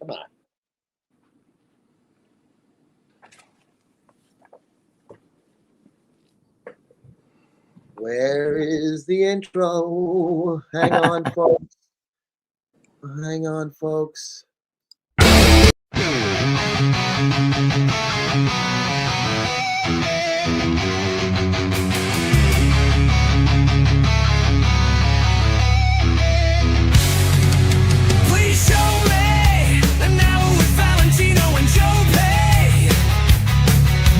Come on. Where is the intro? Hang on, folks. Hang on, folks. Please show me an hour with Valentino and Joe Pay.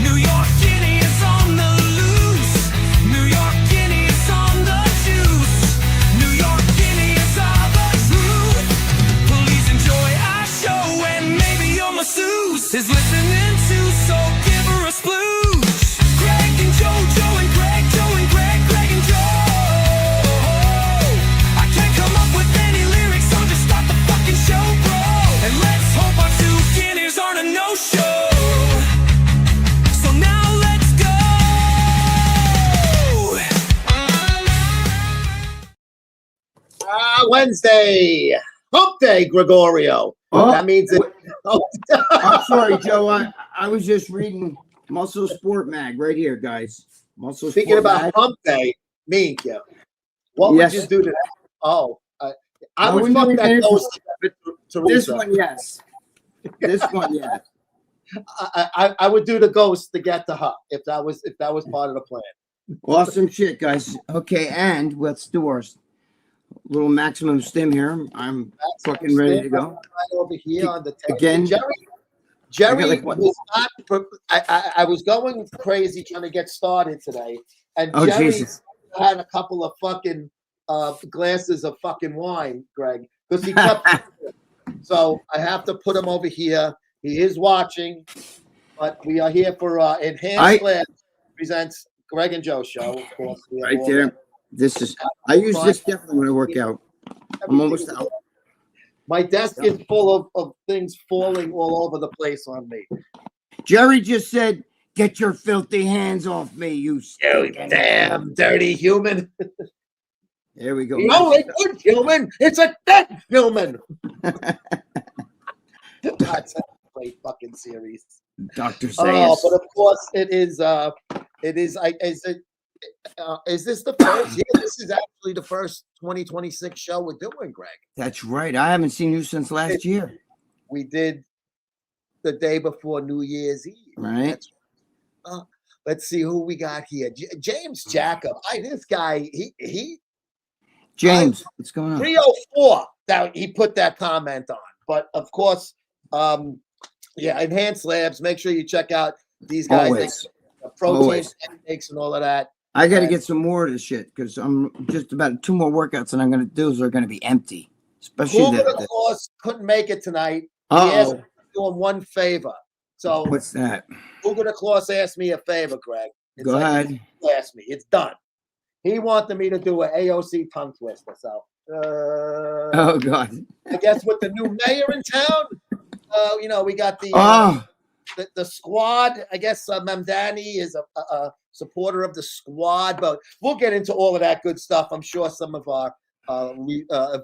New York Guinea is on the loose. New York Guinea is on the juice. New York Guinea is all the truth. Please enjoy our show and maybe your masseuse is listening to, so give her a splooge. Greg and Joe, Joe and Greg, Joe and Greg, Greg and Joe. I can't come up with any lyrics, so just start the fucking show, bro. And let's hope our two Guineas aren't a no-show. So now let's go. Wednesday. Hump Day, Gregorio. Oh, That means it. Oh. I'm sorry, Joe. I was just reading Muscle Sport Mag right here, guys. Muscle Speaking Sport about Mag. Hump Day, me, yeah. What Yes. would you do today? Oh, I would wouldn't fuck do that anything. ghost, Teresa. This one, yes. This one, yes. I would do the ghost to get to her if that was part of the plan. Awesome shit, guys. Okay, and let's do our little maximum stim here. I'm fucking ready to go. Right over here on the table. Again, Jerry I got like one- was not. I was going crazy trying to get started today, and Oh, Jerry Jesus. had a couple of fucking glasses of fucking wine, Greg, because he kept. So I have to put him over here. He is watching, but we are here for Enhanced Labs presents Greg and Joe show. Of course, we have right all there. This is. I use this definitely when I work out. I'm almost out. My desk is full of things falling all over the place on me. Jerry just said, "Get your filthy hands off me, you You stinking damn dirty human. There we go. The only good human, it's a dead human. That's a great fucking series. Dr. Oh, Sayers. but of course it is. Is this the first? Yeah, this is actually the first 2026 show we're doing, Greg. That's right. I haven't seen you since last year. We did the day before New Year's Eve. Right. That's, let's see who we got here. James Jacob. This guy, he James, what's going on? 304 that he put that comment on. But of course, yeah, Enhanced Labs. Make sure you check out these guys. Always. Protein Always. intakes and all of that. I got to get some more of this shit because I'm just about 2 more workouts and I'm going to do are going to be empty. Especially Cougar, of course, couldn't make it tonight. He asked me to do him one favor. So what's that? Cougar the Claus asked me a favor, Greg. Go ahead. He asked me. It's done. He wanted me to do an AOC tongue twister. So Oh God. I guess with the new mayor in town, we got the squad. I guess Mamdani is a supporter of the squad, but we'll get into all of that good stuff. I'm sure some of our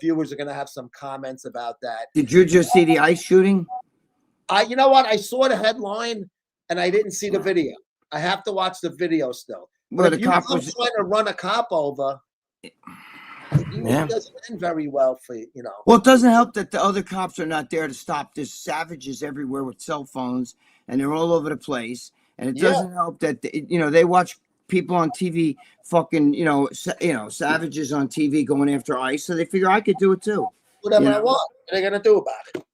viewers are going to have some comments about that. Did you just see the ice shooting? You know what? I saw the headline and I didn't see the video. I have to watch the video still. Well, But if you're trying to run a cop over, it doesn't end very well for you, Well, it doesn't help that the other cops are not there to stop. There's savages everywhere with cell phones, and they're all over the place. And it doesn't help that they watch people on TV, fucking savages on TV going after ICE, so they figure I could do it too. Whatever I want, what are they gonna do about it?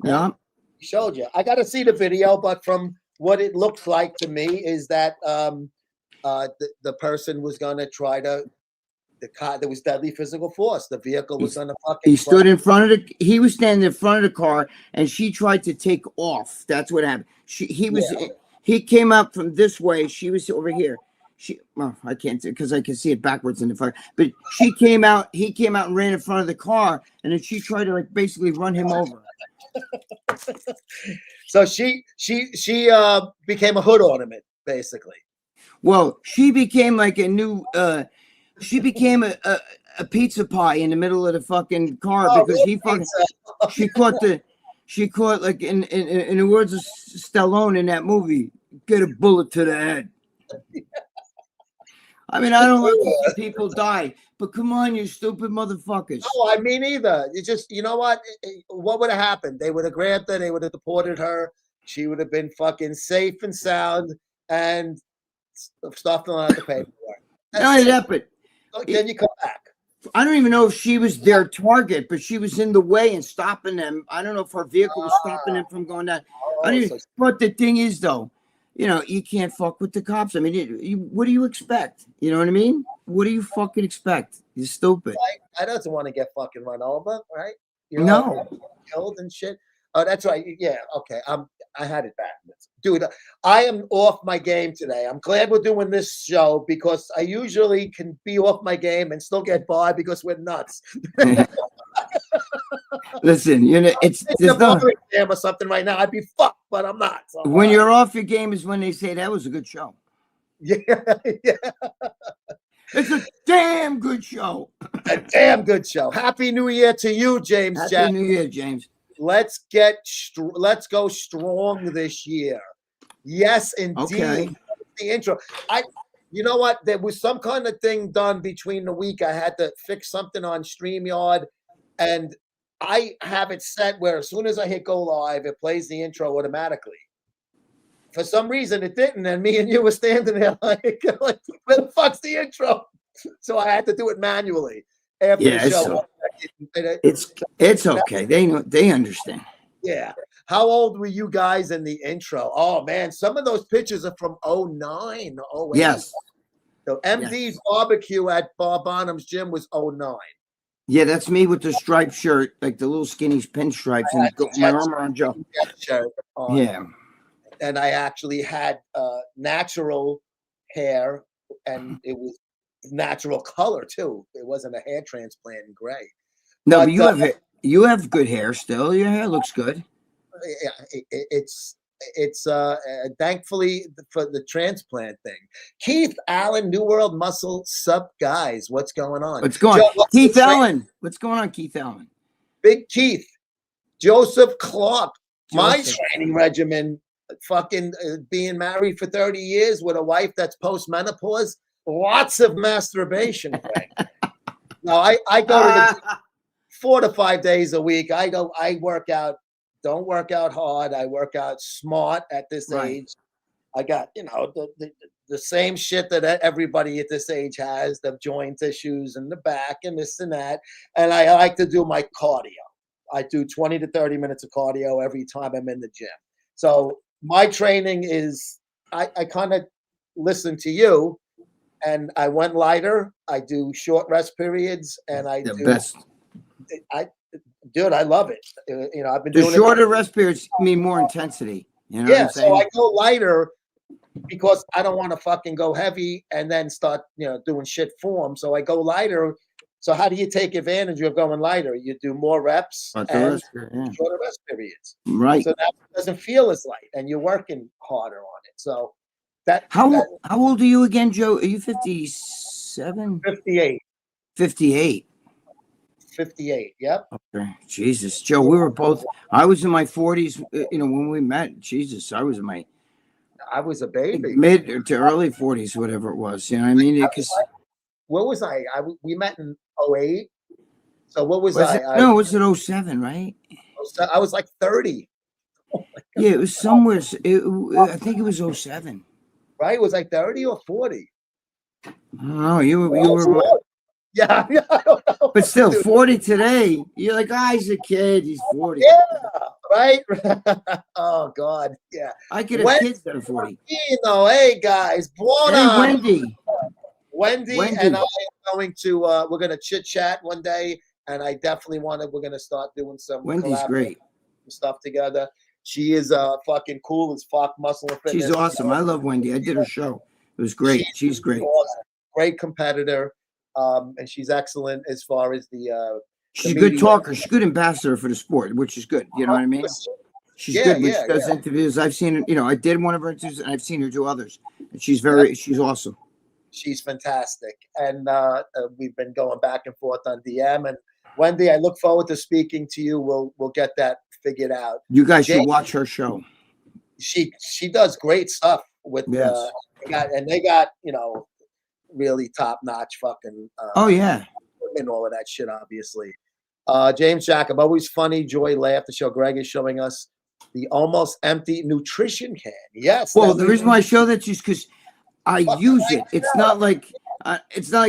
Yeah, he showed you. I got to see the video, but from what it looks like to me is that the person was gonna try to. The car, there was deadly physical force. The vehicle was on the fucking. He stood in front of he was standing in front of the car, and she tried to take off. That's what happened. He came up from this way. She was over here. I can't because I can see it backwards in the fire. But she came out. He came out and ran in front of the car, and then she tried to basically run him over. So she became a hood ornament, basically. Well, she became like a new. She became a pizza pie in the middle of the fucking car because she caught She caught, like, in the words of Stallone in that movie, get a bullet to the head. I mean, I don't like to see people die, but come on, you stupid motherfuckers. No, I mean either. You just, you know what? What would have happened? They would have grabbed her. They would have deported her. She would have been fucking safe and sound and stuffed on the paperwork. Not that, but Then you come back. I don't even know if she was their target, but she was in the way and stopping them. I don't know if her vehicle was stopping them from going down. I don't even, but the thing is, though, you know, you can't fuck with the cops. I mean, what do you expect? You know what I mean? What do you fucking expect? You're stupid. I don't want to get fucking run over, right? You know, killed and shit. Oh, that's right. Yeah, okay. I had it backwards. Dude, I am off my game today. I'm glad we're doing this show because I usually can be off my game and still get by because we're nuts. Listen, you know, it's a bar exam or something right now. I'd be fucked, but I'm not. So when you're off your game is when they say that was a good show. Yeah. It's a damn good show. A damn good show. Happy New Year to you, James. Happy New Year, James. Let's go strong this year. Yes, indeed. Okay. The intro. You know what? There was some kind of thing done between the week. I had to fix something on StreamYard, and I have it set where as soon as I hit go live, it plays the intro automatically. For some reason, it didn't, and me and you were standing there like where the fuck's the intro? So I had to do it manually after the show. It's okay. They understand. Yeah. How old were you guys in the intro? Oh man, some of those pictures are from 09. Oh yes. So MD's barbecue at Bob Bonham's gym was 09. Yeah, that's me with the striped shirt, like the little skinny pinstripes, and my arm around Joe. Yeah. And I actually had natural hair, and it was natural color too. It wasn't a hair transplant in gray. No, but you have good hair still. Your hair looks good. Yeah, it's thankfully for the transplant thing. Keith Allen, New World Muscle, sup guys? What's going on? What's going on? Keith Allen. What's going on, Keith Allen? Big Keith, Joseph Clark. My training regimen. Fucking being married for 30 years with a wife that's post-menopause, lots of masturbation. No, I go to the 4 to 5 days a week. I work out, don't work out hard. I work out smart at this age. I got, you know, the same shit that everybody at this age has, the joint issues in the back and this and that. And I like to do my cardio. I do 20 to 30 minutes of cardio every time I'm in the gym. So my training is, I kind of listen to you, and I went lighter. I do short rest periods, and I do best. Dude, I love it. You know, I've been doing shorter rest periods mean more intensity. You know what I'm saying? So I go lighter because I don't want to fucking go heavy and then start, you know, doing shit form. So I go lighter. So how do you take advantage of going lighter? You do more reps and shorter rest periods. Right. So that doesn't feel as light, and you're working harder on it. So how old are you again, Joe? Are you 57? 58. 58. 58. Yep. Okay. Jesus, Joe, we were both. I was in my 40s. You know, when we met. Jesus, I was a baby. Mid to early 40s, whatever it was. You know what I mean? Because what was I? We met in 08. So what was I? No, it was in 07, right? I was like 30. Oh yeah, it was somewhere. I think it was 07. Right? It was like 30 or 40. I don't know. You were. Yeah, I don't know. But still, 40 today. You're like, he's a kid. He's 40. Yeah, right? Oh, God. Yeah. I could have kids that are 40. You know, hey, guys. Wendy and I are going to, we're going to chit chat one day. And I definitely we're going to start doing some Wendy's great stuff together. She is fucking cool as fuck, muscle and fitness. She's awesome. I love Wendy. I did her show. It was great. She's great. Awesome. Great competitor. And she's excellent as far as the she's a good talker. She's a good ambassador for the sport, which is good. You know what I mean? She's good when she does interviews. I've seen her, you know, I did one of her interviews and I've seen her do others. And she's awesome. She's fantastic. And we've been going back and forth on DM, and Wendy, I look forward to speaking to you. We'll get that figured out. You guys should Jane, watch her show. she does great stuff with Yes. they got really top notch fucking Oh yeah. and all of that shit, obviously. James Jacob, always funny, joy, laugh. The show Greg is showing us the almost empty nutrition can. Yes. Well, the reason why I show that is because I use it. It's not like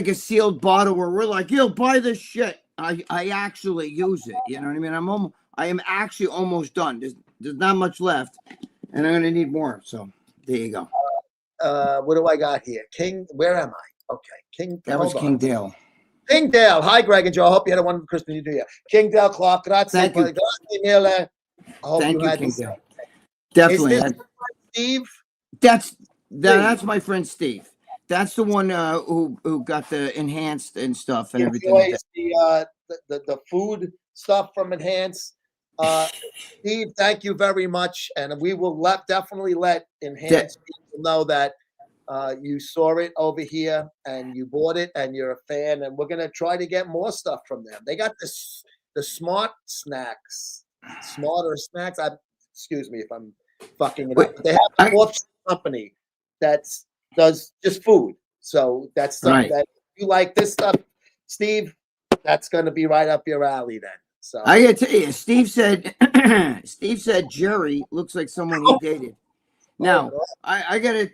a sealed bottle where we're like, "Yo, buy this shit." I actually use it. You know what I mean? I am actually almost done. There's not much left, and I'm gonna need more. So there you go. What do I got here? King, where am I? Okay, King. That was King Dale. King Dale. Hi, Greg and Joe. I hope you had a wonderful Christmas New Year. King Dale Clark. Grazie. Thank you. Grazie mille. I hope Thank you, had King this. Dale. Definitely. Is this Steve? That's my friend Steve. That's the one who got the enhanced and stuff and everything. Like the food stuff from Enhance. Steve, thank you very much, and we will definitely let Enhance people know that you saw it over here and you bought it and you're a fan, and we're gonna try to get more stuff from them. They got the smart snacks, smarter snacks. Excuse me if I'm fucking it up. But they have an offshoot company that does just food. So that's something that if you like this stuff, Steve, that's gonna be right up your alley then. So I gotta tell you, Steve said Jerry looks like someone he dated. Now I gotta.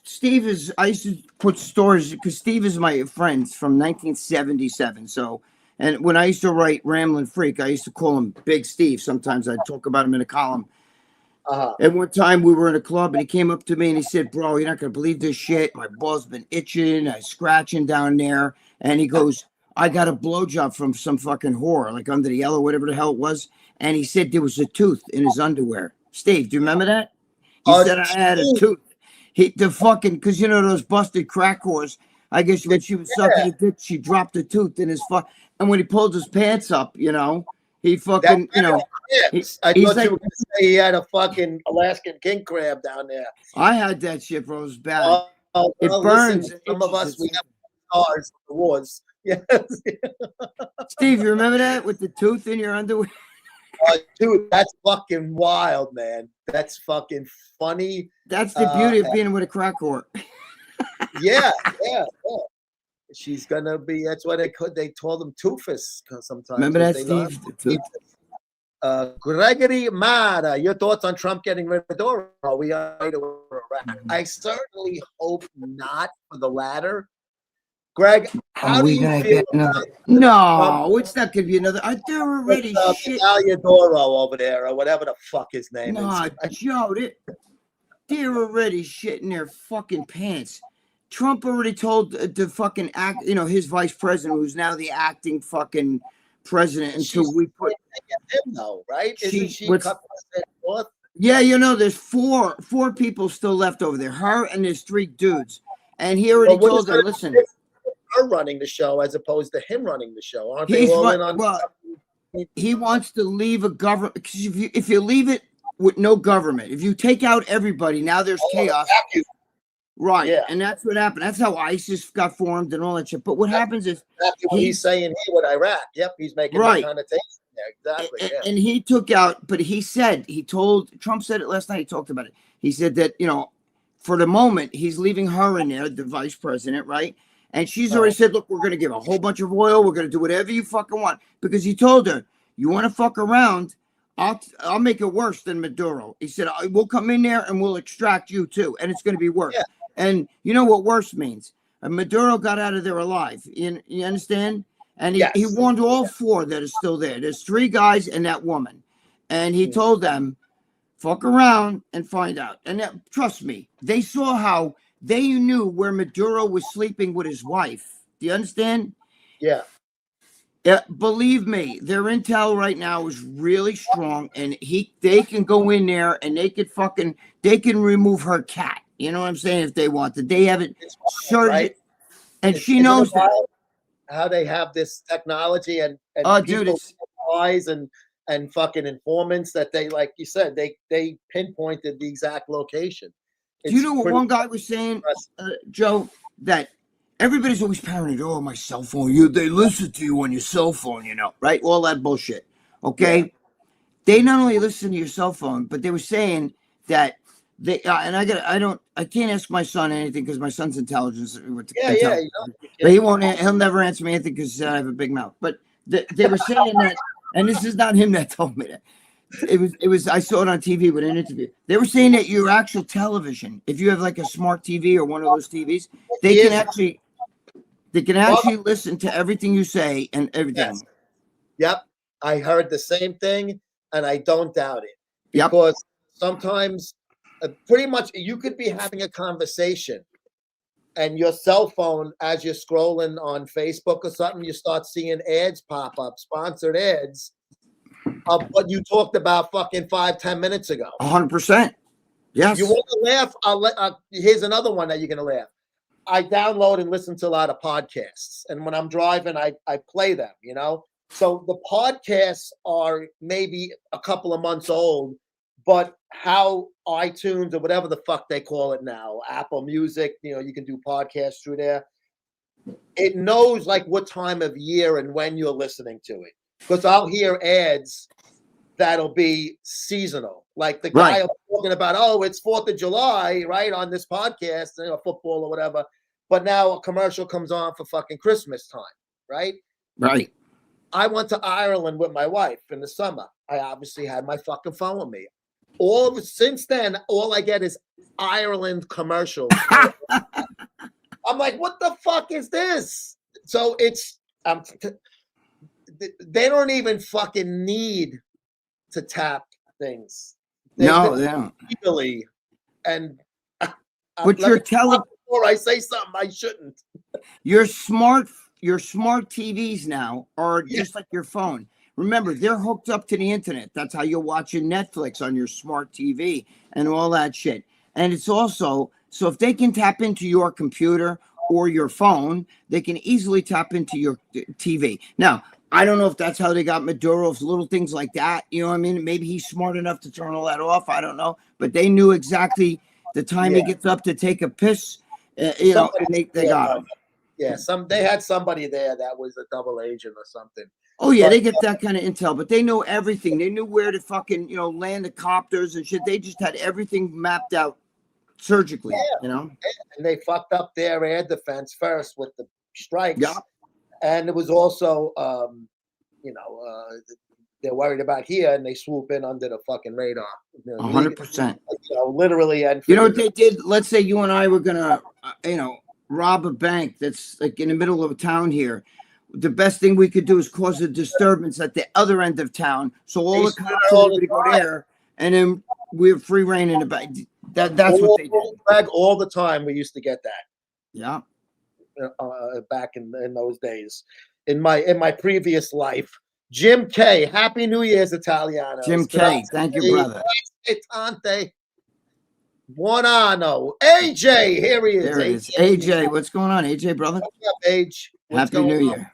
Steve is. I used to put stories because Steve is my friend from 1977. So, and when I used to write Ramblin' Freak, I used to call him Big Steve. Sometimes I'd talk about him in a column. And one time we were in a club and he came up to me and he said, "Bro, you're not gonna believe this shit. My ball's been itching, scratching down there." And he goes, "I got a blowjob from some fucking whore, like under the yellow, whatever the hell it was." And he said there was a tooth in his underwear. Steve, do you remember that? He said I had a tooth. Because those busted crack whores. I guess when she was sucking a dick, she dropped a tooth in his and when he pulled his pants up, he fucking, I thought you were going to say he had a fucking Alaskan king crab down there. I had that shit, bro. It was bad. It burns. Listen, some of us, we have scars from the wars. Yes. Steve, you remember that with the tooth in your underwear? Dude, that's fucking wild, man. That's fucking funny. That's the beauty of being with a crack whore. Yeah. She's gonna be. That's why they told him Toofus sometimes. Remember that, Steve? Gregory Mara, your thoughts on Trump getting rid of Maduro? We are right around. I certainly hope not for the latter. Greg, how do you feel? No, it's not gonna be another. They're already shit. Doro over there, or whatever the fuck his name is. Joe, they're already shitting their fucking pants. Trump already told the fucking his vice president, who's now the acting fucking president, until we put him though, right? Isn't she cut off? Yeah, there's four people still left over there. Her and there's 3 dudes, and he already told them, listen. Her running the show as opposed to him running the show. Aren't they all in on? Well, he wants to leave a government because if you leave it with no government, if you take out everybody, now there's chaos. Right, yeah. And that's what happened. That's how ISIS got formed and all that shit. But what happens is what he's saying here with Iraq. Yep, he's making the connotation there. Exactly. And he took out, but Trump said it last night. He talked about it. He said that for the moment he's leaving her in there, the vice president, right? And she's already said, look, we're going to give a whole bunch of oil. We're going to do whatever you fucking want. Because he told her, you want to fuck around, I'll make it worse than Maduro. He said, we'll come in there and we'll extract you too. And it's going to be worse. Yeah. And you know what worse means? Maduro got out of there alive. You understand? And he warned all 4 that are still there. There's 3 guys and that woman. And he told them, fuck around and find out. And trust me, they saw how they knew where Maduro was sleeping with his wife. Do you understand? Yeah. Believe me, their intel right now is really strong, and they can go in there and they can remove her cat. You know what I'm saying? If they want to, they haven't certain, right? And she knows that. How they have this technology and dude, eyes and fucking informants that they, like you said, they pinpointed the exact location. Do you know what one guy was saying, Joe? That everybody's always paranoid. Oh, my cell phone. They listen to you on your cell phone, right? All that bullshit. Okay. Yeah. They not only listen to your cell phone, but they were saying that they and I can't ask my son anything because my son's intelligence. Yeah. But he'll never answer me anything because I have a big mouth. But they were saying that, and this is not him that told me that. It was I saw it on TV with an interview. They were saying that your actual television, if you have like a smart TV or one of those TVs, they can actually listen to everything you say and everything. Yes. Yep. I heard the same thing, and I don't doubt it. Because sometimes, pretty much, you could be having a conversation, and your cell phone, as you're scrolling on Facebook or something, you start seeing ads pop up, sponsored ads of what you talked about fucking 5-10 minutes ago. 100%. Yes. You want to laugh? Here's another one that you're gonna laugh. I download and listen to a lot of podcasts, and when I'm driving, I play them. So the podcasts are maybe a couple of months old, but how iTunes or whatever the fuck they call it now, Apple Music, you can do podcasts through there. It knows like what time of year and when you're listening to it. Because I'll hear ads that'll be seasonal. Like the guy talking about, oh, it's 4th of July, right, on this podcast, football or whatever. But now a commercial comes on for fucking Christmas time, right? Right. I went to Ireland with my wife in the summer. I obviously had my fucking phone with me. Since then, all I get is Ireland commercials. I'm like, what the fuck is this? So they don't even fucking need to tap things. They don't. Legally, and but before I say something I shouldn't. Your smart TVs now are just like your phone. Remember, they're hooked up to the internet. That's how you're watching Netflix on your smart TV and all that shit. And it's also, so if they can tap into your computer or your phone, they can easily tap into your TV. Now, I don't know if that's how they got Maduro, little things like that. You know what I mean? Maybe he's smart enough to turn all that off. I don't know. But they knew exactly the time he gets up to take a piss. And they got him. Yeah, they had somebody there that was a double agent or something. Oh yeah, they get that kind of intel, but they know everything. They knew where to fucking land the copters and shit. They just had everything mapped out surgically. And they fucked up their air defense first with the strikes. Yeah, and it was also they're worried about here, and they swoop in under the fucking radar. 100%. Literally. And what they did? Let's say you and I were gonna, rob a bank that's like in the middle of a town here. The best thing we could do is cause a disturbance at the other end of town, so all the cops would go there, and then we're free reign in the bank. That's what they did. Greg, all the time we used to get that. Yeah. Back in those days, in my previous life. Jim K, Happy New Year's, Italiano. Jim K, thank you, brother. Tante. Buonanno. AJ, here he is. There he is. AJ, what's going on, AJ, brother? What's up, Age? Happy New Year.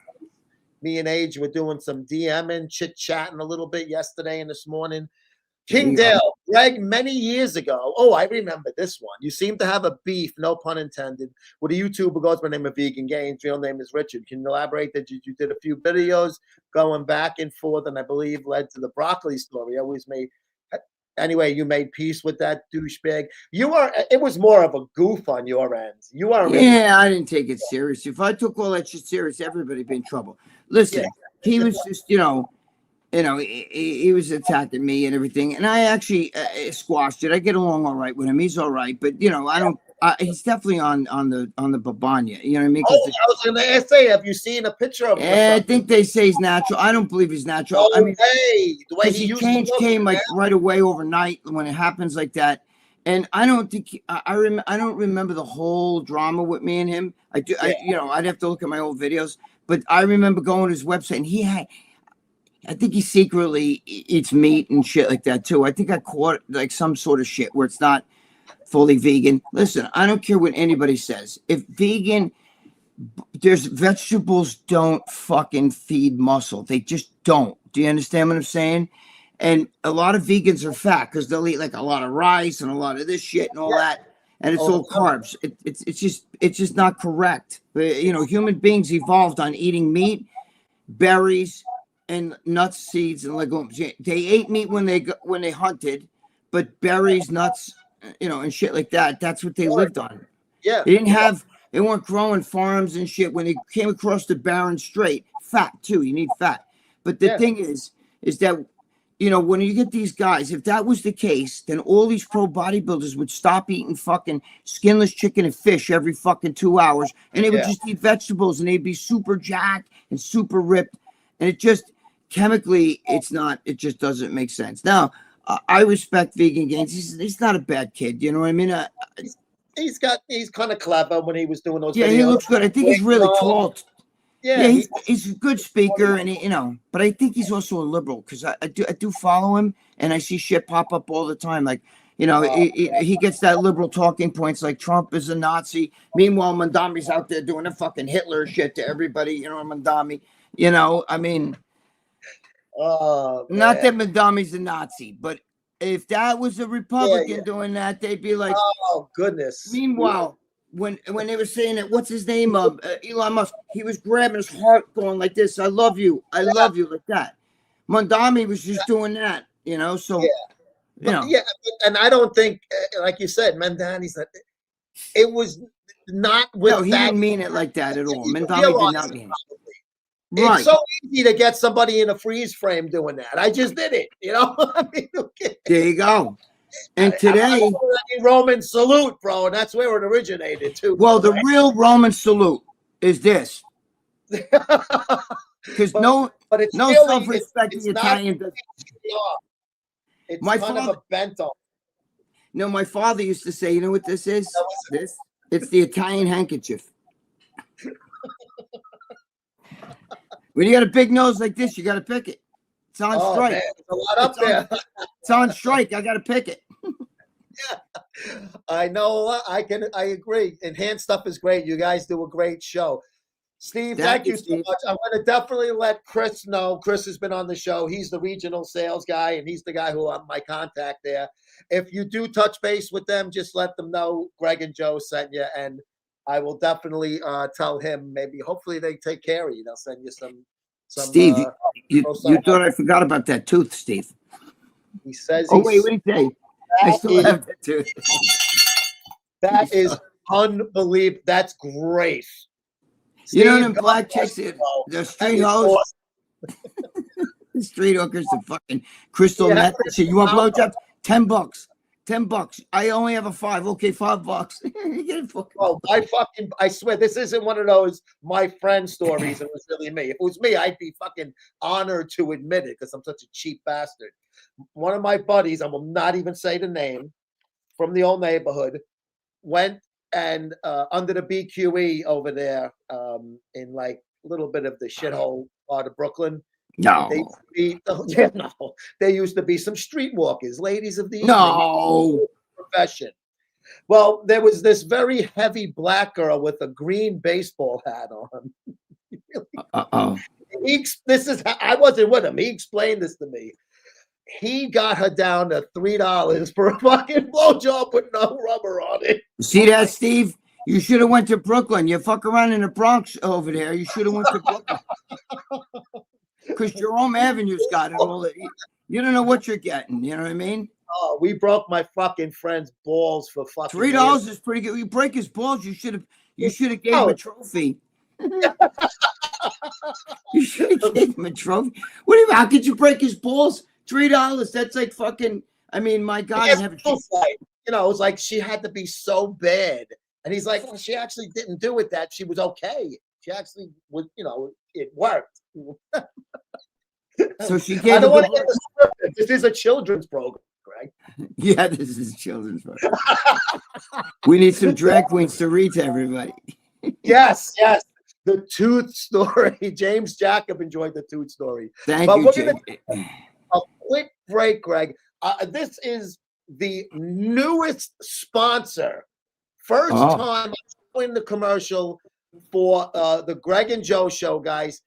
Me and Age were doing some DMing, chit-chatting a little bit yesterday and this morning. King Dale, Greg, many years ago. Oh, I remember this one. You seem to have a beef, no pun intended, with a YouTuber who goes by the name of Vegan Gains. Real name is Richard. Can you elaborate that you did a few videos going back and forth, and I believe led to the broccoli story. Anyway, you made peace with that douchebag. It was more of a goof on your end. You are. Yeah, I didn't take it serious. If I took all that shit serious, everybody'd be in trouble. Listen, he was just, he was attacking me and everything, and I actually squashed it. I get along all right with him. He's all right, but I don't. He's definitely on the babanya. You know what I mean? I was going to say, have you seen a picture of him? I think they say he's natural. I don't believe he's natural. I mean, the way he change came like right away overnight when it happens like that. And I don't think I don't remember the whole drama with me and him. I do. Yeah. I'd have to look at my old videos, but I remember going to his website, and I think he secretly eats meat and shit like that too. I think I caught like some sort of shit where it's not fully vegan. Listen, I don't care what anybody says. If there's vegetables don't fucking feed muscle. They just don't. Do you understand what I'm saying? And a lot of vegans are fat because they'll eat like a lot of rice and a lot of this shit and all that. and it's all all the time. carbs. It's just not correct. You know, human beings evolved on eating meat, berries, and nuts, seeds, and legumes. They ate meat when they hunted, but berries, nuts, you know, and shit like that. That's what they lived on. Yeah. They weren't growing farms and shit. When they came across the Barren Strait, fat too. You need fat. But the thing is that, you know, when you get these guys, if that was the case, then all these pro bodybuilders would stop eating fucking skinless chicken and fish every fucking 2 hours, and they would just eat vegetables, and they'd be super jacked and super ripped. And it just chemically, it just doesn't make sense. Now, I respect Vegan Gains. He's not a bad kid. You know what I mean? He's kind of clever when he was doing those. Yeah, videos. he looks good. I think he's really tall. Yeah, he's a good speaker, and you know, but I think he's also a liberal because I do follow him, and I see shit pop up all the time. Like, you know, he gets that liberal talking points like Trump is a Nazi. Meanwhile, Mandami's out there doing the fucking Hitler shit to everybody. You know, Mandami. You know, I mean, not that Mandami's a Nazi, but if that was a Republican doing that, they'd be like, oh goodness. Meanwhile, when they were saying that, what's his name? Elon Musk, he was grabbing his heart, going like this, I love you, like that. Mandami was just doing that, you know. So, you know, and I don't think, like you said, Mandani's that. It was not with. No, he didn't mean it like that at all. Mandami did not mean it. Right. It's so easy to get somebody in a freeze frame doing that. I just did it, you know. I mean, okay. There you go. And today, Roman salute, bro, and that's where it originated too. Well, the real Roman salute is this, because no self-respecting Italian does. It's my kind father, of a bento. No, my father used to say, you know what this is? It's the Italian handkerchief. When you got a big nose like this, you got to pick it. It's on strike. Man, there's a lot up there. It's on strike. I got to pick it. Yeah, I know. I agree. Enhanced stuff is great. You guys do a great show. Steve, thank you so much. I'm going to definitely let Chris know. Chris has been on the show. He's the regional sales guy, and he's the guy who I'm my contact there. If you do touch base with them, just let them know Greg and Joe sent you, and I will definitely tell him. Maybe, hopefully, they take care of you. They'll send you some. Steve, you thought I forgot about that tooth, Steve. He says. Oh wait, what did he say? I still have that tooth. That is unbelievable. That's great. Steve, you know them black chicks, the street hoes, the street hookers, the fucking crystal meth. You want blowjobs? $10. $10. I only have a 5. Okay, $5. You get it. Oh, I swear, this isn't one of those my friend stories. It was really me. If it was me, I'd be fucking honored to admit it because I'm such a cheap bastard. One of my buddies, I will not even say the name, from the old neighborhood, went and under the BQE over there in like a little bit of the shithole part of Brooklyn. No. There used to be some streetwalkers, ladies of the profession. Well, there was this very heavy black girl with a green baseball hat on. I wasn't with him. He explained this to me. He got her down to $3 for a fucking blowjob with no rubber on it. See that, Steve? You should have went to Brooklyn. You fuck around in the Bronx over there. You should have went to Brooklyn. Because Jerome Avenue's got it all. You don't know what you're getting. You know what I mean? Oh, we broke my fucking friend's balls for fucking $3 is pretty good. You break his balls, you should have gave him a trophy. You should have gave him a trophy. What do you? How could you break his balls? $3. That's like fucking. I mean, my God. You know, it was like she had to be so bad, and he's like, well, she actually didn't do it. That she was okay. She actually was. You know, it worked. So she gave. I don't want to get the script. This is a children's program, Greg. Yeah, this is a children's program. We need some drag queens to read to everybody. Yes. The tooth story. James Jacob enjoyed the tooth story. Thank you, James. A quick break, Greg. This is the newest sponsor. First time in the commercial for the Greg and Joe show, guys.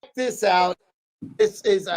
Check this out. This is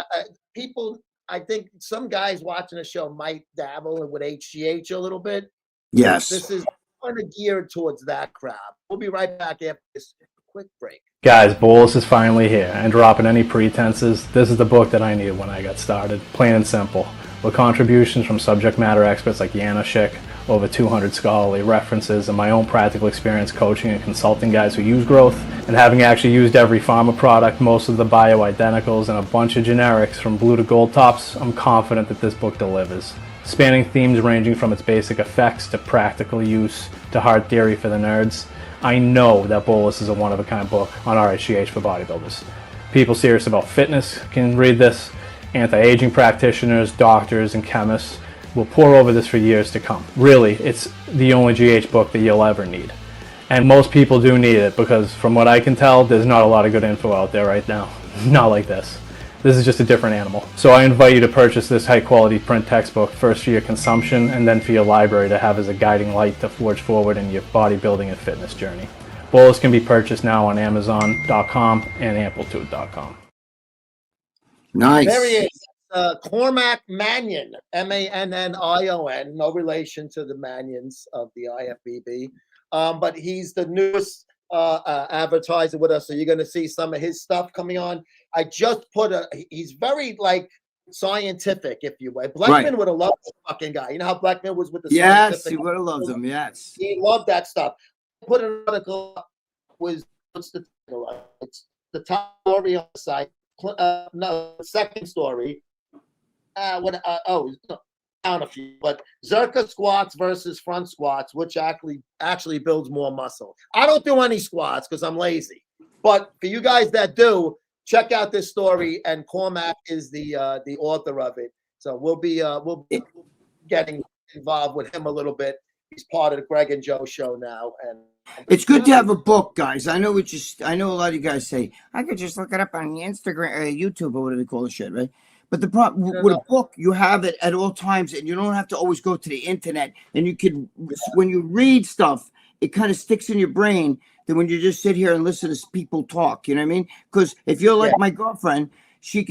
people. I think some guys watching the show might dabble with HGH a little bit. Yes. This is kind of geared towards that crowd. We'll be right back after this quick break. Guys, Bolus is finally here, and dropping any pretenses, this is the book that I needed when I got started, plain and simple, with contributions from subject matter experts like Yana Schick, over 200 scholarly references, and my own practical experience coaching and consulting guys who use growth, and having actually used every pharma product, most of the bioidenticals, and a bunch of generics from blue to gold tops, I'm confident that this book delivers. Spanning themes ranging from its basic effects to practical use to hard theory for the nerds, I know that Bolus is a one-of-a-kind book on RHGH for bodybuilders. People serious about fitness can read this. Anti-aging practitioners, doctors, and chemists will pour over this for years to come. Really, it's the only GH book that you'll ever need. And most people do need it because from what I can tell, there's not a lot of good info out there right now. Not like this. This is just a different animal. So I invite you to purchase this high-quality print textbook, first for your consumption and then for your library to have as a guiding light to forge forward in your bodybuilding and fitness journey. Bolus can be purchased now on Amazon.com and Amplitude.com. Nice. There he is. Cormac Mannion, Mannion, no relation to the Manions of the IFBB, but he's the newest advertiser with us, so you're going to see some of his stuff coming on. I just put he's very like scientific, if you will. Blackman would have loved this fucking guy. You know how Blackman was with the Yes, scientific? he would have loved him. Yes, he loved that stuff. I put an article what's the title? It's the top story on the site. No, second story. Down a few, but Zerka squats versus front squats, which actually builds more muscle. I don't do any squats because I'm lazy, but for you guys that do, check out this story. And Cormac is the author of it, so we'll be getting involved with him a little bit. He's part of the Greg and Joe show now, and it's good to have a book, guys. I know a lot of you guys say I could just look it up on Instagram or YouTube or whatever they call the shit, right? But the problem with a book, you have it at all times, and you don't have to always go to the internet. And you can, when you read stuff, it kind of sticks in your brain. Than when you just sit here and listen to people talk. You know what I mean? Because if you're like my girlfriend, she'd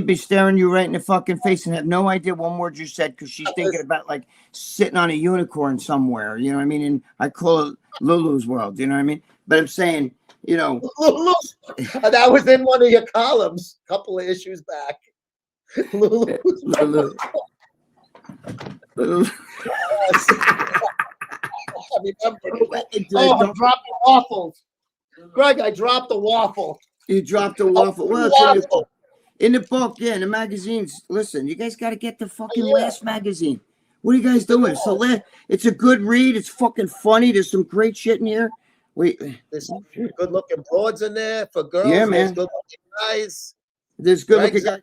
be staring you right in the fucking face and have no idea one word you said because she's thinking about like sitting on a unicorn somewhere. You know what I mean? And I call it Lulu's World. You know what I mean? But I'm saying, you know, that was in one of your columns a couple of issues back. Lulu. I dropped the waffles. Greg, I dropped the waffle. You dropped the waffle. Well, in the book, in the magazines. Listen, you guys got to get the fucking last magazine. What are you guys doing? So it's a good read. It's fucking funny. There's some great shit in here. There's some good-looking broads in there for girls. Yeah, man. There's good-looking guys. There's good-looking guys.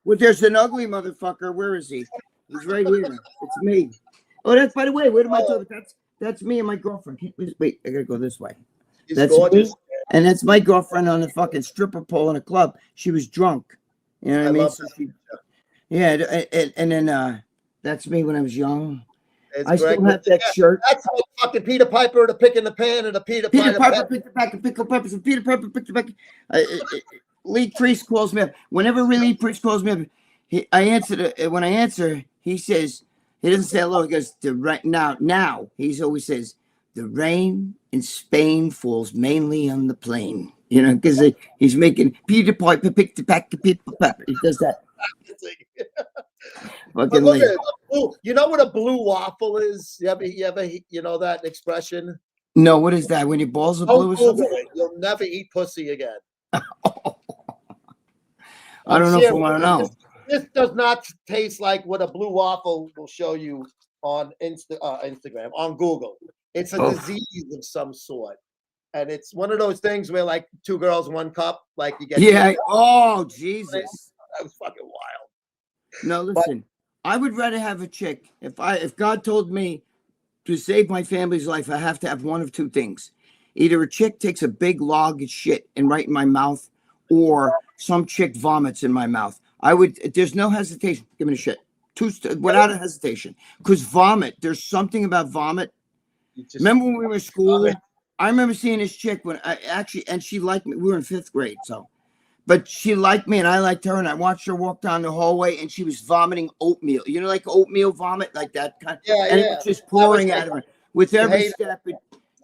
Well, there's an ugly motherfucker. Where is he? He's right here. It's me. Oh, that's, by the way, where am I talking? That's me and my girlfriend. Wait, I gotta go this way. That's gorgeous. Me, and that's my girlfriend on the fucking stripper pole in a club. She was drunk. You know what I mean? So and then that's me when I was young. I still have that shirt. That's like fucking Peter Piper, the pick in the pan, and the Peter Piper picked the pack and pickle peppers, and Peter Piper picked the pack. Lee Priest calls me up. Whenever Lee Priest calls me up, I answer. When I answer, he says, he doesn't say hello. He goes, now. He always says, the rain in Spain falls mainly on the plain. You know, because he's making Peter Piper pick the pack of Peter Pepper. He does that. Fucking look at it. You know what a blue waffle is? You ever you know that expression? No, what is that? When your balls are blue or something? You'll never eat pussy again. I don't know if I want to know. This does not taste like what a blue waffle will show you on Instagram, on Google. It's a disease of some sort. And it's one of those things where like 2 girls, 1 cup, like you get. Yeah. Oh, Jesus. That was fucking wild. No, listen, I would rather have a chick. If God told me to save my family's life, I have to have one of 2 things. Either a chick takes a big log of shit and right in my mouth, or some chick vomits in my mouth. There's no hesitation. Give me a shit. Without a hesitation. Because vomit, there's something about vomit. Remember when we were in school? I remember seeing this chick and she liked me. We were in 5th grade, but she liked me and I liked her, and I watched her walk down the hallway and she was vomiting oatmeal. You know, like oatmeal vomit, like that kind. Yeah, and it was just pouring out of her. with every hate step.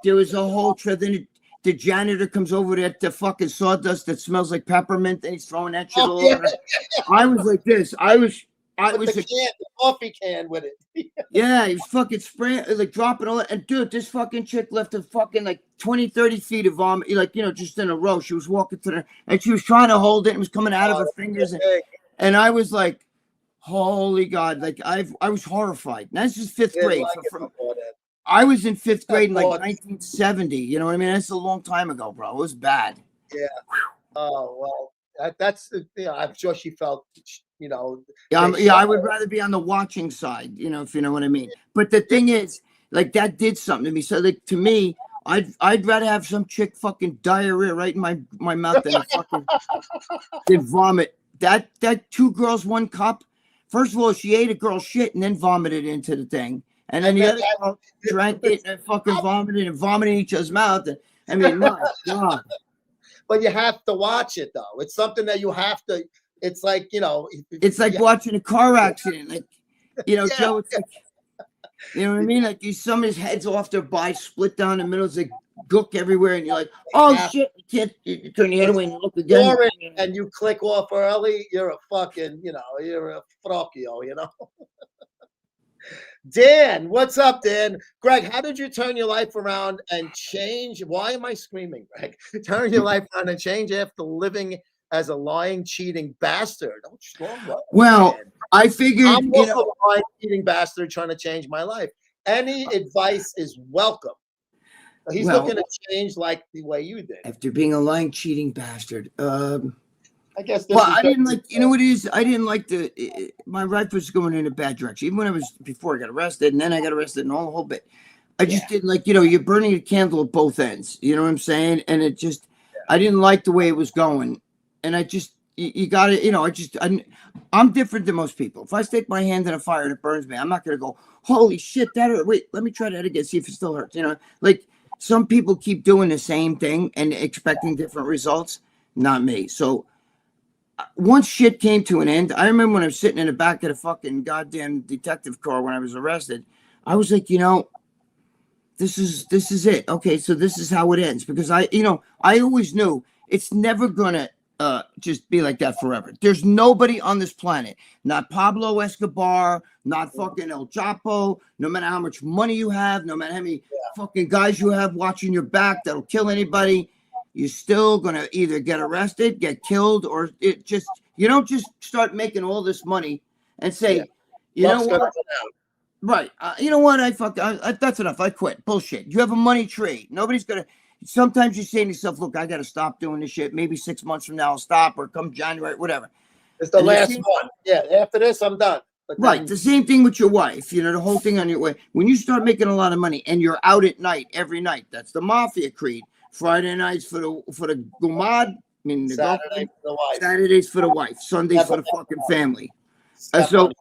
There was a whole then the janitor comes over there to fucking sawdust that smells like peppermint, and he's throwing that shit all yeah. over. I was like this. I was The coffee can with it. yeah, he was fucking spraying, like dropping all that. And dude, this fucking chick left a fucking like 20, 30 feet of vomit, like, just in a row. She was walking to the, and she was trying to hold it, and it was coming out of her fingers. And I was like, holy God, like I was horrified. And this is fifth grade. I was in fifth grade in like 1970. You know what I mean? That's a long time ago, bro. It was bad. Yeah. Oh, well, that's, I'm sure she felt, Yeah, I would rather be on the watching side, if you know what I mean. But the thing is, like, that did something to me. So, like, to me, I'd rather have some chick fucking diarrhea right in my mouth than than vomit. That 2 girls, 1 cup. First of all, she ate a girl's shit and then vomited into the thing. And then the other girl drank it and fucking vomited in each other's mouth. And, I mean, my God. But you have to watch it, though. It's something that you have to. It's like, it's like watching a car accident. Like, Joe, it's like, you know what I mean? Like, somebody's head's off their bike, split down the middle. It's like gook everywhere. And you're like, oh, shit. You turn your head away and you look again. And you click off early. You're a fucking, you're a frocchio, Dan, what's up, Dan? Greg, how did you turn your life around and change? Why am I screaming, Greg? Turn your life around and change after living as a lying, cheating bastard. Well, I figured, I'm a lying, cheating bastard trying to change my life. Any advice is welcome. He's looking to change like the way you did. After being a lying, cheating bastard. I guess. I didn't like. You know what it is? I didn't like my life was going in a bad direction. Even when before I got arrested, and then I got arrested, and all the whole bit. I just didn't like. You're burning a candle at both ends. You know what I'm saying? And it just, I didn't like the way it was going, and I just, you got to, I'm different than most people. If I stick my hand in a fire and it burns me, I'm not gonna go, holy shit, that hurt. Wait, let me try that again, see if it still hurts. Like some people keep doing the same thing and expecting different results. Not me. So. Once shit came to an end, I remember when I was sitting in the back of the fucking goddamn detective car when I was arrested, I was like, this is it. Okay, so this is how it ends. Because I always knew it's never gonna just be like that forever. There's nobody on this planet, not Pablo Escobar, not fucking El Chapo, no matter how much money you have, no matter how many fucking guys you have watching your back that'll kill anybody. You're still going to either get arrested, get killed, or you don't just start making all this money and say, you know what? Right. You know what? That's enough. I quit. Bullshit. You have a money tree. Nobody's going to, sometimes you say to yourself, look, I got to stop doing this shit. Maybe 6 months from now I'll stop, or come January, whatever. It's the last one. Yeah. After this, I'm done. Right. The same thing with your wife, the whole thing on your way. When you start making a lot of money and you're out at night, every night, that's the mafia creed. Friday nights for the gumad, I mean the girlfriend. Saturdays for the wife, Sundays for the fucking family. So,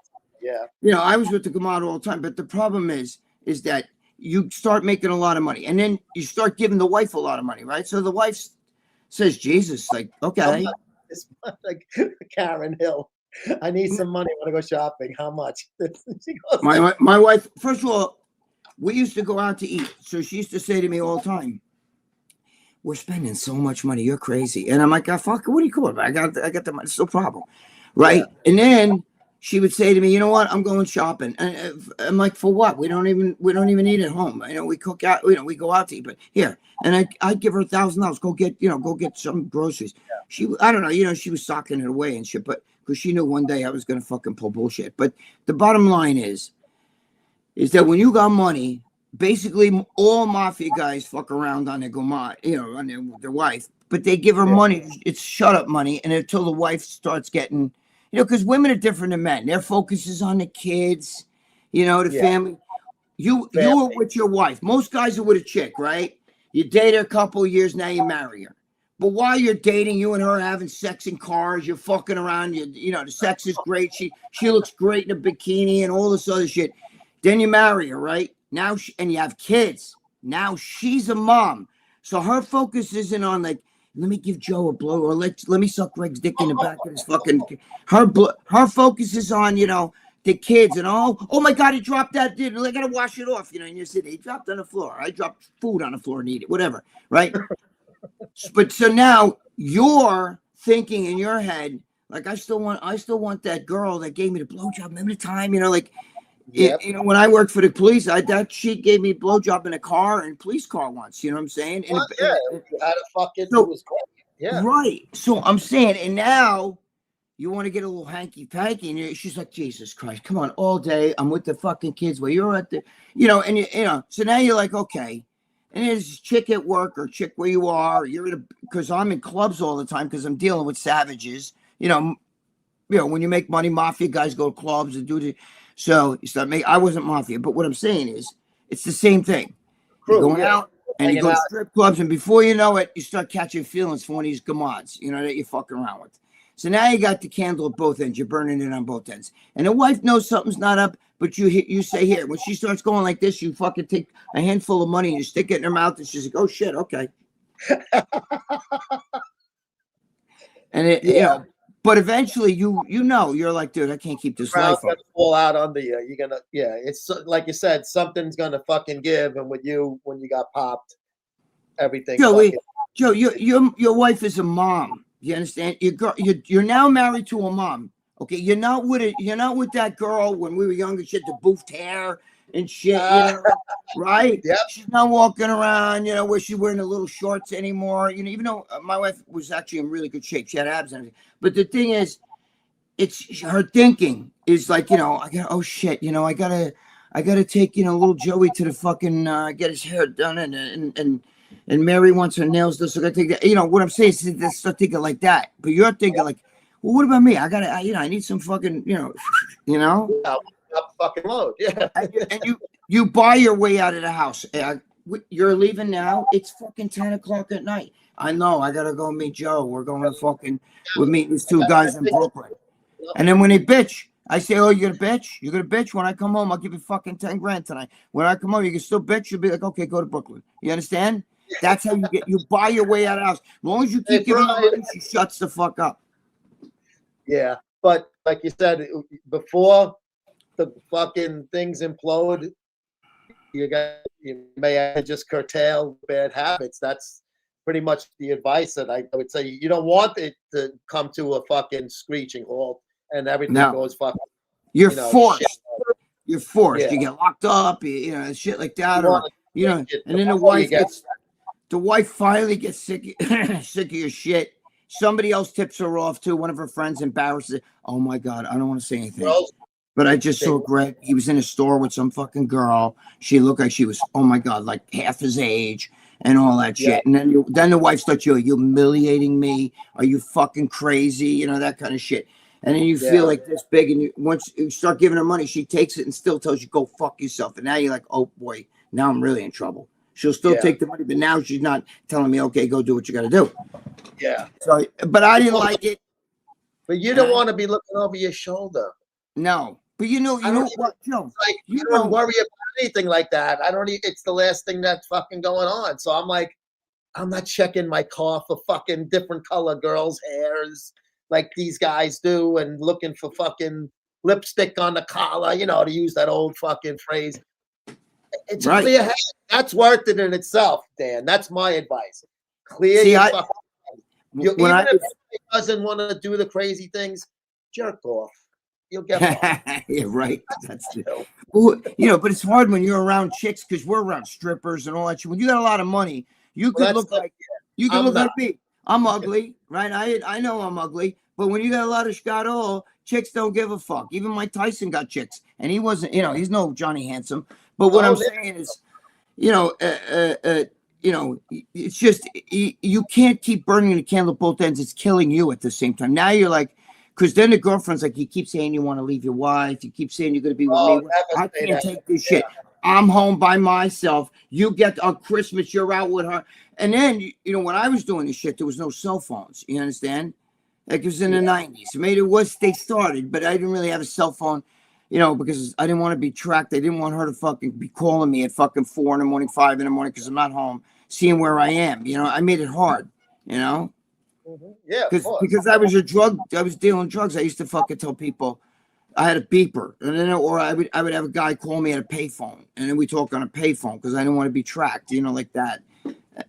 I was with the gumad all the time. But the problem is that you start making a lot of money, and then you start giving the wife a lot of money, right? So the wife says, "Jesus, like, okay." It's like Karen Hill. I need some money. I want to go shopping. How much? She goes, my wife. First of all, we used to go out to eat, so she used to say to me all the time, we're spending so much money. You're crazy. And I'm like, fuck, what are you calling? I got the money. It's no problem. Right. Yeah. And then she would say to me, you know what? I'm going shopping. And I'm like, for what? We don't even eat at home. We cook out, we go out to eat, but here. And I give her $1,000. Go get some groceries. Yeah. I don't know, she was socking it away and shit, but because she knew one day I was going to fucking pull bullshit. But the bottom line is that when you got money, basically, all mafia guys fuck around on their gumad, on their wife, but they give her money. It's shut up money, and until the wife starts getting, because women are different than men. Their focus is on the kids, the family. You were with your wife. Most guys are with a chick, right? You date her a couple of years, now you marry her. But while you're dating, you and her are having sex in cars. You're fucking around. The sex is great. She looks great in a bikini and all this other shit. Then you marry her, right? Now, and you have kids. Now she's a mom. So her focus isn't on like, let me give Joe a blow or let me suck Greg's dick in the back of his fucking. Her focus is on, the kids and oh my God, he dropped that, dude. I gotta wash it off, and you said he dropped on the floor. I dropped food on the floor and eat it, whatever, right? But so now you're thinking in your head, like I still want that girl that gave me the blowjob. Remember the time, Yep. when I worked for the police, that she gave me a blowjob in a car and police car once. You know what I'm saying? Well, you had a fucking. So- it was great. Yeah. Right. So I'm saying, and now you want to get a little hanky panky, and she's like, Jesus Christ, come on, all day I'm with the fucking kids while you're at the, and so now you're like, okay. And there's a chick at work or chick where you are, because I'm in clubs all the time because I'm dealing with savages. When you make money, mafia guys go to clubs and do the. So you start making. I wasn't mafia, but what I'm saying is, it's the same thing. You're going out and you go to strip clubs, and before you know it, you start catching feelings for one of these gamods, that you're fucking around with. So now you got the candle at both ends. You're burning it on both ends, and the wife knows something's not up. But you say here, when she starts going like this, you fucking take a handful of money and you stick it in her mouth, and she's like, "Oh shit, okay." And but eventually you're like, dude, I can't keep this life up. Fall out under you. You're gonna, it's like you said, something's gonna fucking give, and with you, when you got popped, everything. Joe, your wife is a mom. You understand? You're now married to a mom. Okay, you're not with that girl when we were younger. She had the boofed hair and shit, right? Yep. She's not walking around, where she's wearing the little shorts anymore. Even though my wife was actually in really good shape, she had abs and everything. But the thing is, it's her thinking is like, I gotta take little Joey to the fucking get his hair done, and Mary wants her nails done, so I gotta take that. What I'm saying is, they start thinking like that. But you're thinking like, well, what about me? I need some fucking, fucking load. Yeah. And you buy your way out of the house. You're leaving now. It's fucking 10 o'clock at night. I know. I gotta go meet Joe. We're meeting these two guys in Brooklyn. And then when they bitch, I say, "Oh, you're gonna bitch? You're gonna bitch? When I come home, I'll give you fucking 10 grand tonight. When I come home, you can still bitch. You'll be like, okay, go to Brooklyn. You understand? That's how you buy your way out of the house. As long as you keep giving her money, she shuts the fuck up. Yeah, but like you said, before the fucking things implode, you may have to just curtail bad habits. That's pretty much the advice that I would say. You don't want it to come to a fucking screeching halt and everything goes fucking. You're forced. Shit. You're forced. Yeah. You get locked up. Shit like that, and then the wife finally gets sick of your shit. Somebody else tips her off too. One of her friends embarrasses her. Oh my God, I don't want to say anything. But I just saw Greg. He was in a store with some fucking girl. She looked like she was, oh my God, like half his age and all that shit. And then the wife starts, you're humiliating me. Are you fucking crazy? That kind of shit. And then you feel like this big, and once you start giving her money, she takes it and still tells you, go fuck yourself. And now you're like, oh boy, now I'm really in trouble. She'll still take the money, but now she's not telling me, okay, go do what you got to do. Yeah. So, but I didn't like it. But you don't want to be looking over your shoulder. No. But you know what, Joe? Like, you don't worry about anything like that. It's the last thing that's fucking going on. So I'm like, I'm not checking my car for fucking different color girls' hairs like these guys do, and looking for fucking lipstick on the collar, to use that old fucking phrase. It's a clear head. That's worth it in itself, Dan. That's my advice. Clear your fucking head. Even if he doesn't want to do the crazy things, jerk off. You'll get yeah, right. That's but it's hard when you're around chicks, because we're around strippers and all that shit. When you got a lot of money, you could look like me. I'm ugly, right? I know I'm ugly, but when you got a lot of scotto, chicks don't give a fuck. Even Mike Tyson got chicks, and he wasn't, he's no Johnny Handsome. But what I'm saying is, it's just you can't keep burning the candle at both ends. It's killing you at the same time. Now you're like, because then the girlfriend's like, you keep saying you want to leave your wife. You keep saying you're going to be with me. I can't take this shit. I'm home by myself. You get on Christmas, you're out with her. And then, when I was doing this shit, there was no cell phones. You understand? Like, it was in the 90s. Maybe they started, but I didn't really have a cell phone, because I didn't want to be tracked. I didn't want her to fucking be calling me at fucking 4 in the morning, 5 in the morning, because I'm not home, seeing where I am. I made it hard, Mm-hmm. Yeah, because I was dealing drugs. I used to fucking tell people, I had a beeper, and then or I would have a guy call me at a payphone, and then we talk on a payphone because I didn't want to be tracked, like that.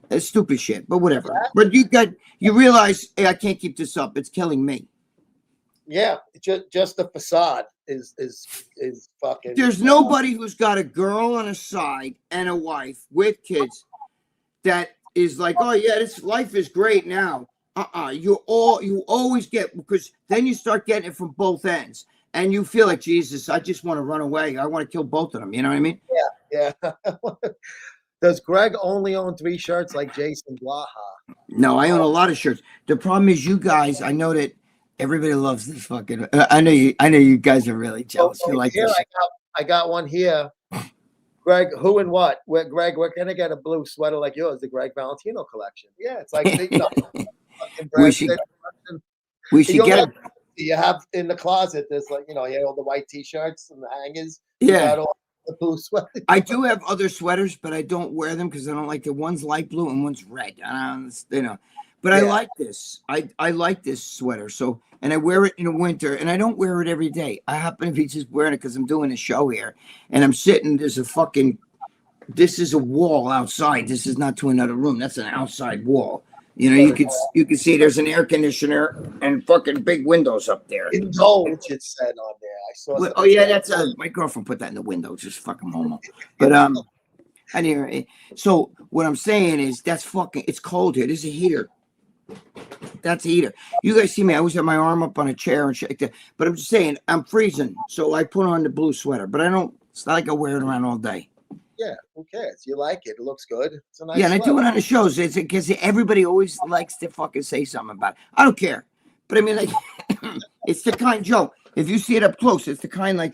It's stupid shit, but whatever. But you realize, hey, I can't keep this up. It's killing me. Yeah, just the facade is fucking. There's nobody who's got a girl on a side and a wife with kids that is like, oh yeah, this life is great now. You always get, because then you start getting it from both ends, and you feel like, Jesus, I just want to run away. I want to kill both of them. You know what I mean? Yeah. Does Greg only own 3 shirts like Jason Blaha? No, I own a lot of shirts. The problem is, you guys. I know that everybody loves this fucking. I know you guys are really jealous. You like here, this. I got one here. Greg, who and what? Greg, we're gonna get a blue sweater like yours, the Gregg Valentino collection. Yeah, it's like we should get it. You have in the closet. There's you have all the white T-shirts and the hangers. Yeah. You got all the blue sweaters. I do have other sweaters, but I don't wear them because I don't like the one's light blue and one's red. But I like this. I like this sweater. So, and I wear it in the winter, and I don't wear it every day. I happen to be just wearing it because I'm doing a show here, and I'm sitting. This is a wall outside. This is not to another room. That's an outside wall. You can see there's an air conditioner and fucking big windows up there. Indulge, it said on there. I saw. Oh yeah, that's my girlfriend put that in the window. Just fucking homo. But anyway, so what I'm saying is it's cold here. This is a heater. That's a heater. You guys see me? I always have my arm up on a chair and shit like that. But I'm just saying, I'm freezing, so I put on the blue sweater. But I don't. It's not like I wear it around all day. Yeah, who cares? You like it. It looks good. It's a nice and I do it on the shows. It's because everybody always likes to fucking say something about it. I don't care. But I mean, like, it's the kind, Joe, if you see it up close, it's the kind like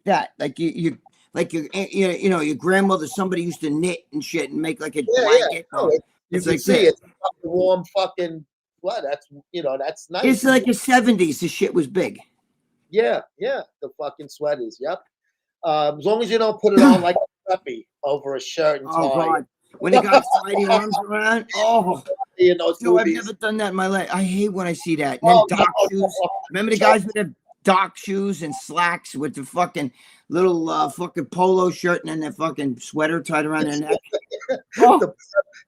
that. Like your grandmother, somebody used to knit and shit and make like a blanket. Yeah. You can see it's a warm fucking that's nice. It's like the 70s. The shit was big. Yeah. The fucking sweaters. Yep. As long as you don't put it on like a preppy over a shirt and tie. Oh God! When the guys tie the arms around, I've never done that in my life. I hate when I see that. And then dock shoes. Remember the guys with the dock shoes and slacks with the fucking little fucking polo shirt and then the fucking sweater tied around their neck.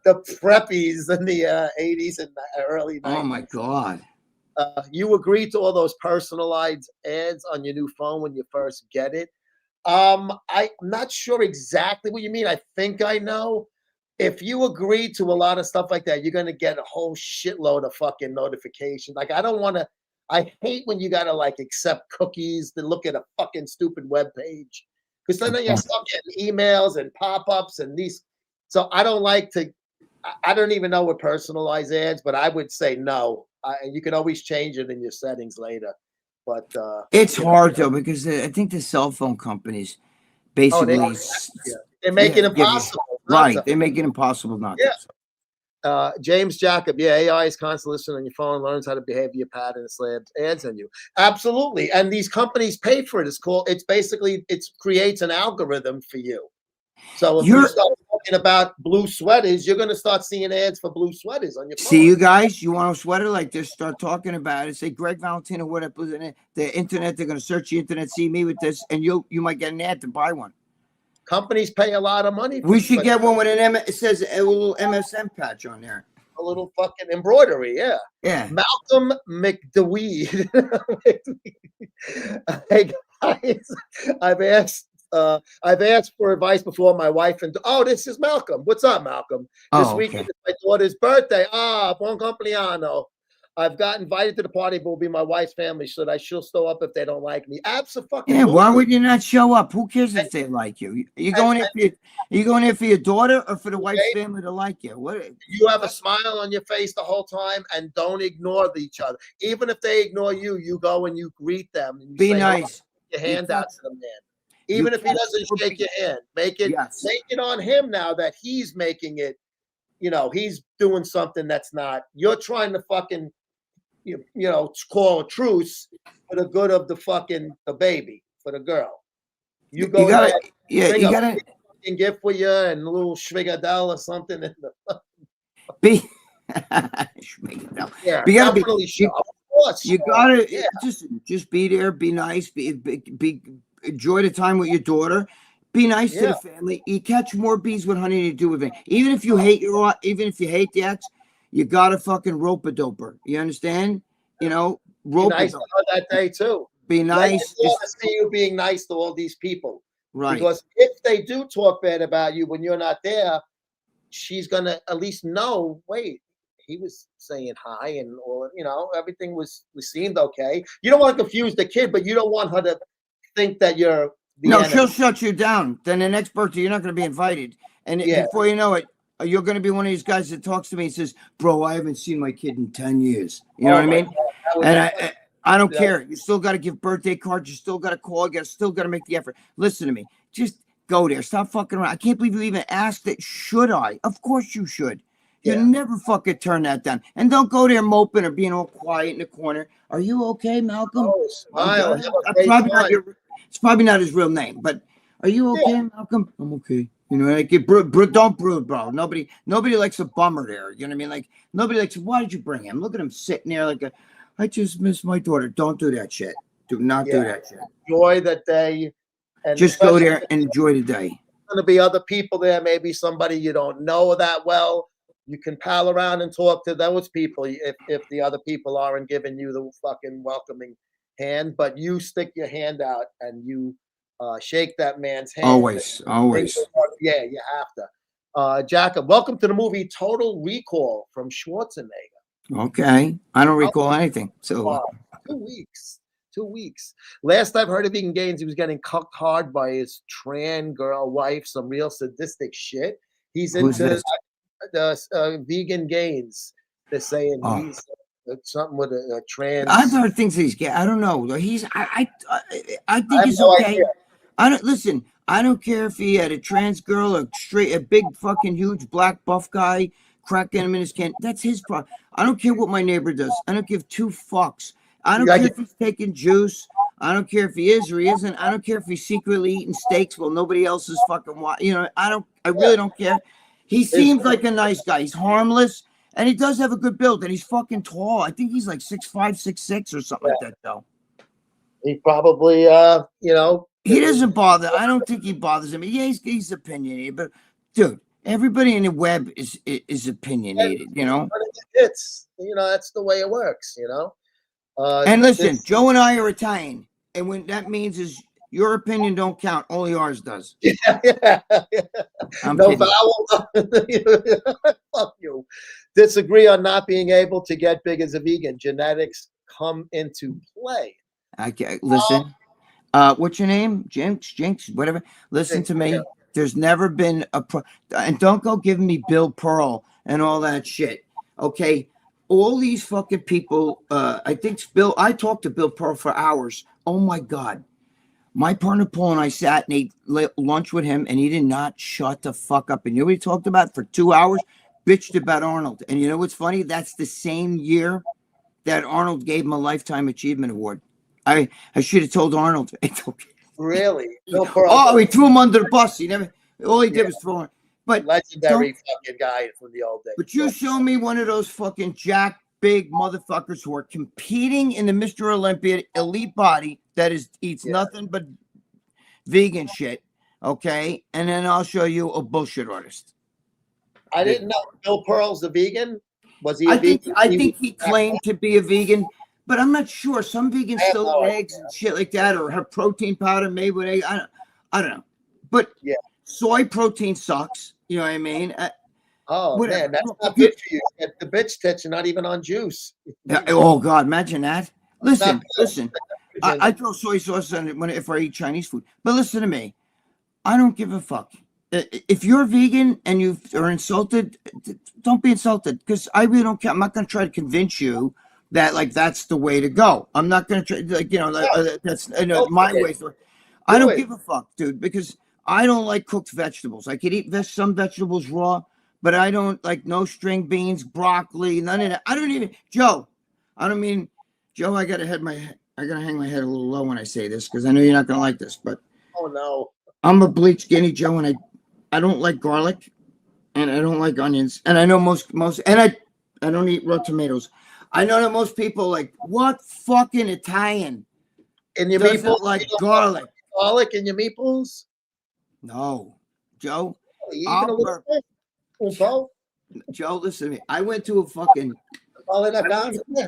The preppies in the 80s and early 90s. Oh my God! You agree to all those personalized ads on your new phone when you first get it? I'm not sure exactly what you mean. I think I know. If you agree to a lot of stuff like that, you're going to get a whole shitload of fucking notifications. Like, I hate when you got to accept cookies to look at a fucking stupid web page. Because then you start getting emails and pop-ups and these. So I don't even know what personalized ads, but I would say no. You can always change it in your settings later. But it's hard though, because I think the cell phone companies basically they make it impossible. Right, they make it impossible not to. James Jacob, AI is constantly listening on your phone, learns how to behave your pattern and slabs ads on you. Absolutely, and these companies pay for it. It creates an algorithm for you. So if you start talking about blue sweaters, you're going to start seeing ads for blue sweaters on your phone. See, you guys, you want a sweater like this, start talking about it. Say, Gregg Valentino, what up with the internet? They're going to search the internet, see me with this, and you might get an ad to buy one. Companies pay a lot of money. We should get one with it says a little MSM patch on there. A little fucking embroidery, yeah. Yeah. Malcolm McDeweed. Hey guys, I've asked for advice before. My wife and this is Malcolm. What's up, Malcolm? This weekend is my daughter's birthday. Buon compleanno. I've got invited to the party, but will be my wife's family. Should I still show up if they don't like me? Absolutely. Yeah, why would you not show up? Who cares if they like you? Are you going there for your daughter or for the wife's family to like you? What? You have a smile on your face the whole time and don't ignore each other. Even if they ignore you, you go and you greet them. And you be nice. Your hand out to the man. Even if he doesn't shake your hand, make it on him now that he's making it. He's doing something that's not. You're trying to fucking, call a truce for the good of the baby, for the girl. You got a gift for you and a little schmigadel or something in the schmigadel. Yeah, definitely. course. You gotta just be there, be nice, enjoy the time with your daughter, be nice to the family. You catch more bees with honey than you do with it. Even if you hate the ex, you gotta fucking rope a doper. You understand? You know, Be rope nice a to her that day too. Be Let nice. your daughter see you being nice to all these people. Right. Because if they do talk bad about you when you're not there, she's gonna at least know, wait, he was saying hi and all, everything was seemed okay. You don't want to confuse the kid, but you don't want her to think that you're the enemy. She'll shut you down. Then the next birthday, you're not going to be invited. And before you know it, you're going to be one of these guys that talks to me and says, bro, I haven't seen my kid in 10 years. You know what I mean? And I don't care. You still got to give birthday cards. You still got to call. You still got to make the effort. Listen to me. Just go there. Stop fucking around. I can't believe you even asked it. Should I? Of course you should. You never fucking turn that down. And don't go there moping or being all quiet in the corner. Are you okay, Malcolm? Oh, smile. It's probably not his real name, but are you okay, Malcolm? I'm okay. You know, like don't brood, bro. Nobody likes a bummer there. You know what I mean? Like nobody likes. Why did you bring him? Look at him sitting there like I just miss my daughter. Don't do that shit. Do not do that shit. Enjoy the day. And just go there and enjoy the day. Going to be other people there. Maybe somebody you don't know that well. You can pal around and talk to those people if the other people aren't giving you the fucking welcoming hand. But you stick your hand out and you shake that man's hand. Always. Yeah, you have to. Jacob, welcome to the movie Total Recall from Schwarzenegger. Okay. I don't recall anything. So 2 weeks. 2 weeks. Last I've heard of Vegan Gains, he was getting cucked hard by his trans girl wife, some real sadistic shit. He's into the Vegan Gains. They're saying he's something with a trans. I've heard things he's gay. I don't know. I think he's okay. Idea. I don't care if he had a trans girl, a big fucking huge black buff guy cracking him in his can. That's his problem. I don't care what my neighbor does. I don't give two fucks. I don't care if he's taking juice. I don't care if he is or he isn't. I don't care if he's secretly eating steaks while nobody else is fucking watching. I really don't care. He seems like a nice guy. He's harmless. And he does have a good build. And he's fucking tall. I think he's like 6'5", 6'6", or something like that, though. He probably, He doesn't bother. I don't think he bothers him. Yeah, he's opinionated. But, dude, everybody in the web is opinionated, It's, that's the way it works, and listen, Joe and I are Italian. And when that means is your opinion don't count. Only ours does. Yeah. No vowel. Fuck you. Disagree on not being able to get big as a vegan. Genetics come into play. Okay, listen. What's your name? Jinx, whatever. Listen to me. There's never been and don't go giving me Bill Pearl and all that shit. Okay. All these fucking people, I talked to Bill Pearl for hours. Oh my God. My partner Paul and I sat and ate lunch with him, and he did not shut the fuck up. And you know what he talked about for 2 hours? Bitched about Arnold. And you know what's funny? That's the same year that Arnold gave him a Lifetime Achievement Award. I should have told Arnold. Really? He threw him under the bus. All he did was throw him. But legendary fucking guy from the old days. But you show me one of those fucking jack big motherfuckers who are competing in the Mr. Olympia elite body that eats nothing but vegan shit, okay? And then I'll show you a bullshit artist. I didn't know Bill Pearl's a vegan. Was he a vegan? I think he claimed to be a vegan, but I'm not sure. Some vegans still eat eggs and shit like that, or have protein powder made with eggs. I don't know. But soy protein sucks. You know what I mean? Man, that's not good for you. The bitch tits are not even on juice. Oh God, imagine that. Listen. I throw soy sauce on it if I eat Chinese food. But listen to me. I don't give a fuck. If you're vegan and you are insulted, don't be insulted, because I really don't care. I'm not going to try to convince you that that's the way to go. I'm not going to try that's my way. I don't give a fuck, dude, because I don't like cooked vegetables. I could eat some vegetables raw, but I don't like no string beans, broccoli, none of that. I don't even Joe. I gotta hang my head a little low when I say this, because I know you're not gonna like this, but no. I'm a bleached skinny Joe, and I don't like garlic, and I don't like onions, and I know most and I don't eat raw tomatoes. I know that most people like, what fucking Italian In your doesn't meatballs, like you don't garlic? like garlic in your meatballs? No, Joe. Even a little bit. Un po'? Joe, listen to me. I went to a fucking. All in that down? Yeah.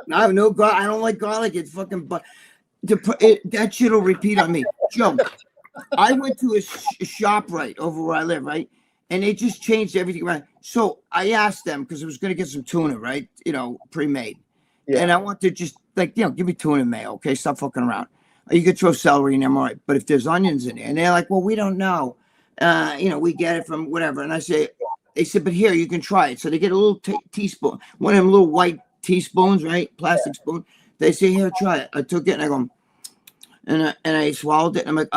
No garlic. I don't like garlic. It's fucking. But that shit'll repeat on me, Joe. I went to a shop right over where I live, right, and they just changed everything around. So I asked them because I was going to get some tuna, right, pre-made, and I want to just like give me tuna mayo, okay? Stop fucking around. You could throw celery in there, all right, but if there's onions in there, and they're like, well, we don't know, we get it from whatever, and I say, they said, but here you can try it. So they get a little teaspoon, one of them little white teaspoons, right, plastic spoon. They say, here, try it. I took it and I go, and I swallowed it. And I'm like,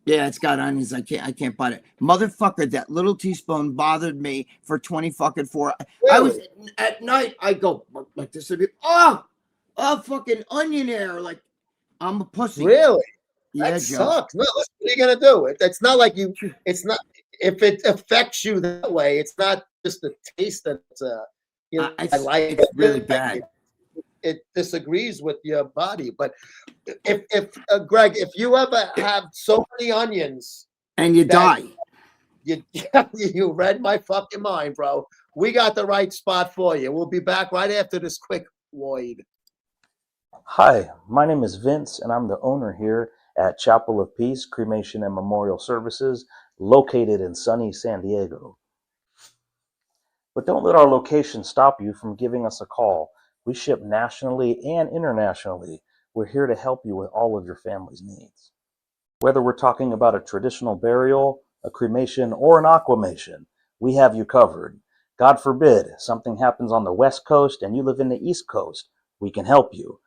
yeah, it's got onions. I can't bite it. Motherfucker, that little teaspoon bothered me for 20 fucking 4. Really? I was at night. I go like this. Fucking onion air. Like I'm a pussy. Really? Yeah, that Joe. sucks. No, what are you gonna do? It's not like you. It's not if it affects you that way. It's not just the taste that's I like. It's really bad. It disagrees with your body. But if Greg, if you ever have so many onions and you die, you read my fucking mind, bro. We got the right spot for you. We'll be back right after this quick void. Hi, my name is Vince, and I'm the owner here at Chapel of Peace Cremation and Memorial Services, located in sunny San Diego. But don't let our location stop you from giving us a call. We ship nationally and internationally. We're here to help you with all of your family's needs. Whether we're talking about a traditional burial, a cremation, or an aquamation, we have you covered. God forbid something happens on the West Coast and you live in the East Coast, we can help you.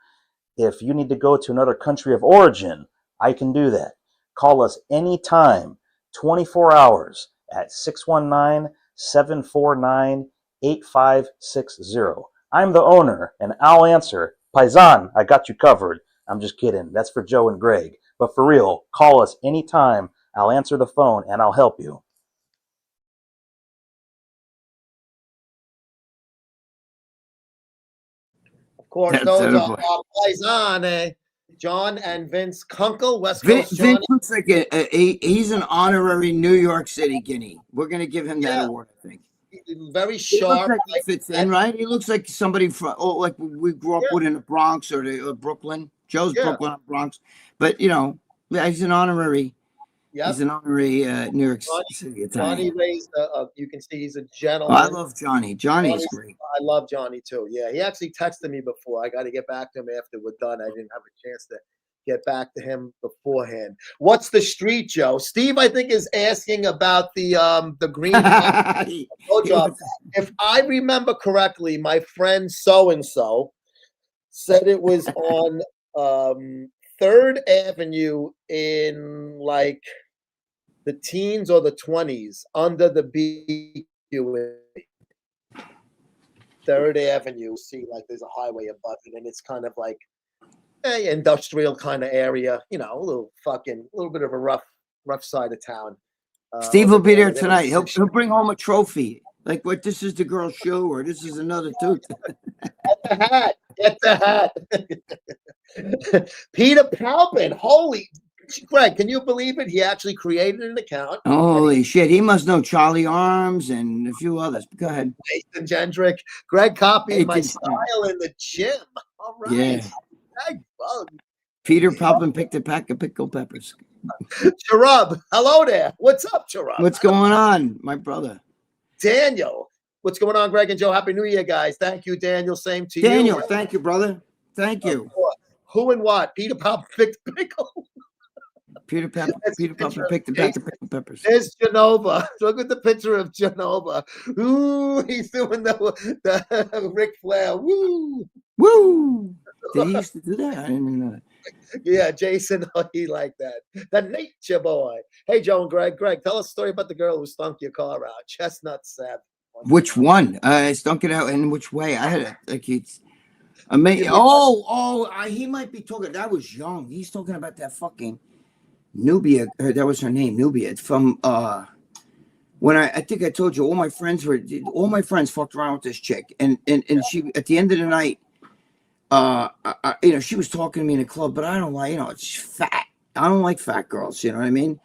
If you need to go to another country of origin, I can do that. Call us anytime, 24 hours at 619-749-8560. I'm the owner, and I'll answer. Paisan, I got you covered. I'm just kidding. That's for Joe and Greg. But for real, call us anytime. I'll answer the phone, and I'll help you. Of course, those are Paisan, John and Vince Kunkel, West Coast Johnny. Vince looks like he's an honorary New York City guinea. We're going to give him that award, I think. Very sharp. He fits in, right? He looks like somebody from, like we grew up with in the Bronx or Brooklyn. Joe's Brooklyn, Bronx. But, he's an honorary. Yep. He's an honorary New York City Italian. Johnny raised, you can see he's a gentleman. I love Johnny. Johnny's great. I love Johnny, too. Yeah, he actually texted me before. I got to get back to him after we're done. I didn't have a chance to get back to him beforehand. What's the street, Joe? Steve, I think, is asking about the green. If I remember correctly, my friend so-and-so said it was on 3rd Avenue in like the teens or the 20s under the BQA. 3rd Avenue, see, like there's a highway above it, and it's kind of like industrial kind of area, a little bit of a rough side of town. Steve will be there tonight. He'll bring home a trophy. Like, what? This is the girl's shoe, or this is another tooth. Get the hat. Peter Palpin. Holy Greg, can you believe it? He actually created an account. Holy shit. He must know Charlie Arms and a few others. Go ahead. Nathan Gendrick. Greg copied my style in the gym. All right. Yeah. Peter Palpin picked a pack of pickled peppers. Cherub, hello there. What's up, Cherub? What's going on, my brother? Daniel. What's going on, Greg and Joe? Happy New Year, guys. Thank you, Daniel. Same to you. Daniel, thank you, brother. Thank you. Who and what? Peter Palpin picked pickle. Peter Palpin picked a pack of pickled peppers. There's Genova. Look at the picture of Genova. Ooh, he's doing the Ric Flair. Woo. Woo. Did he used to do that? I didn't even know that. Yeah, Jason, he liked that. The nature boy. Hey, Joe and Greg. Greg, tell us a story about the girl who stunk your car out. Chestnut Seb. Which one? Stunk it out in which way? I had it's amazing. He might be talking. That was young. He's talking about that fucking Nubia. That was her name, Nubia. It's from when I think I told you all my friends fucked around with this chick, and she at the end of the night, she was talking to me in a club, but I don't like, it's fat. I don't like fat girls. You know what I mean?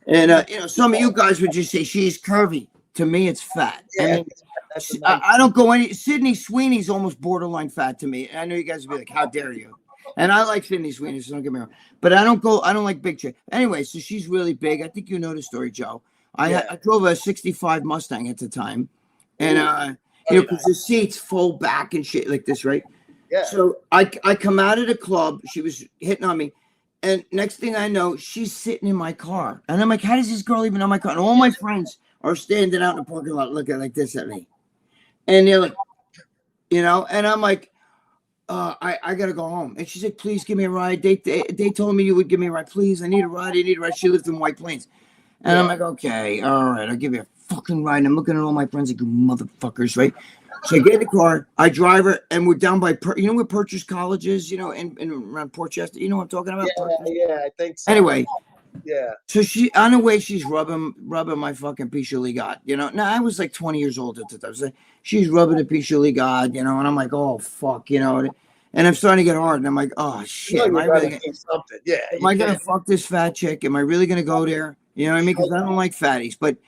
And some of you guys would just say she's curvy. To me, it's fat. Yeah, I mean, that's a nice. I don't go any. Sydney Sweeney's almost borderline fat to me. I know you guys would be like, "How dare you?" And I like Sydney Sweeney, so don't get me wrong. But I don't like big chick. Anyway, so she's really big. I think you know the story, Joe. I drove a '65 Mustang at the time, and because the seats fold back and shit like this, right? Yeah. So I come out of the club. She was hitting on me. And next thing I know, she's sitting in my car. And I'm like, how does this girl even know my car? And all my friends are standing out in the parking lot looking like this at me. And they're like, and I'm like, I got to go home. And she's like, please give me a ride. They told me you would give me a ride. Please, I need a ride. She lives in White Plains. And I'm like, okay, all right, I'll give you a fucking ride. And I'm looking at all my friends like, you motherfuckers, right? So I get in the car, I drive her, and we're down by, where Purchase College is, in around Port Chester. You know what I'm talking about? Yeah, I think so. Anyway, yeah. So she, on the way, she's rubbing my fucking piece of God. Now I was like 20 years old at the time. So she's rubbing a piece of God, and I'm like, oh fuck, and I'm starting to get hard, and I'm like, oh shit, am I really gonna do something? Yeah. Am I gonna fuck this fat chick? Am I really gonna go there? You know what I mean? Because I don't like fatties, but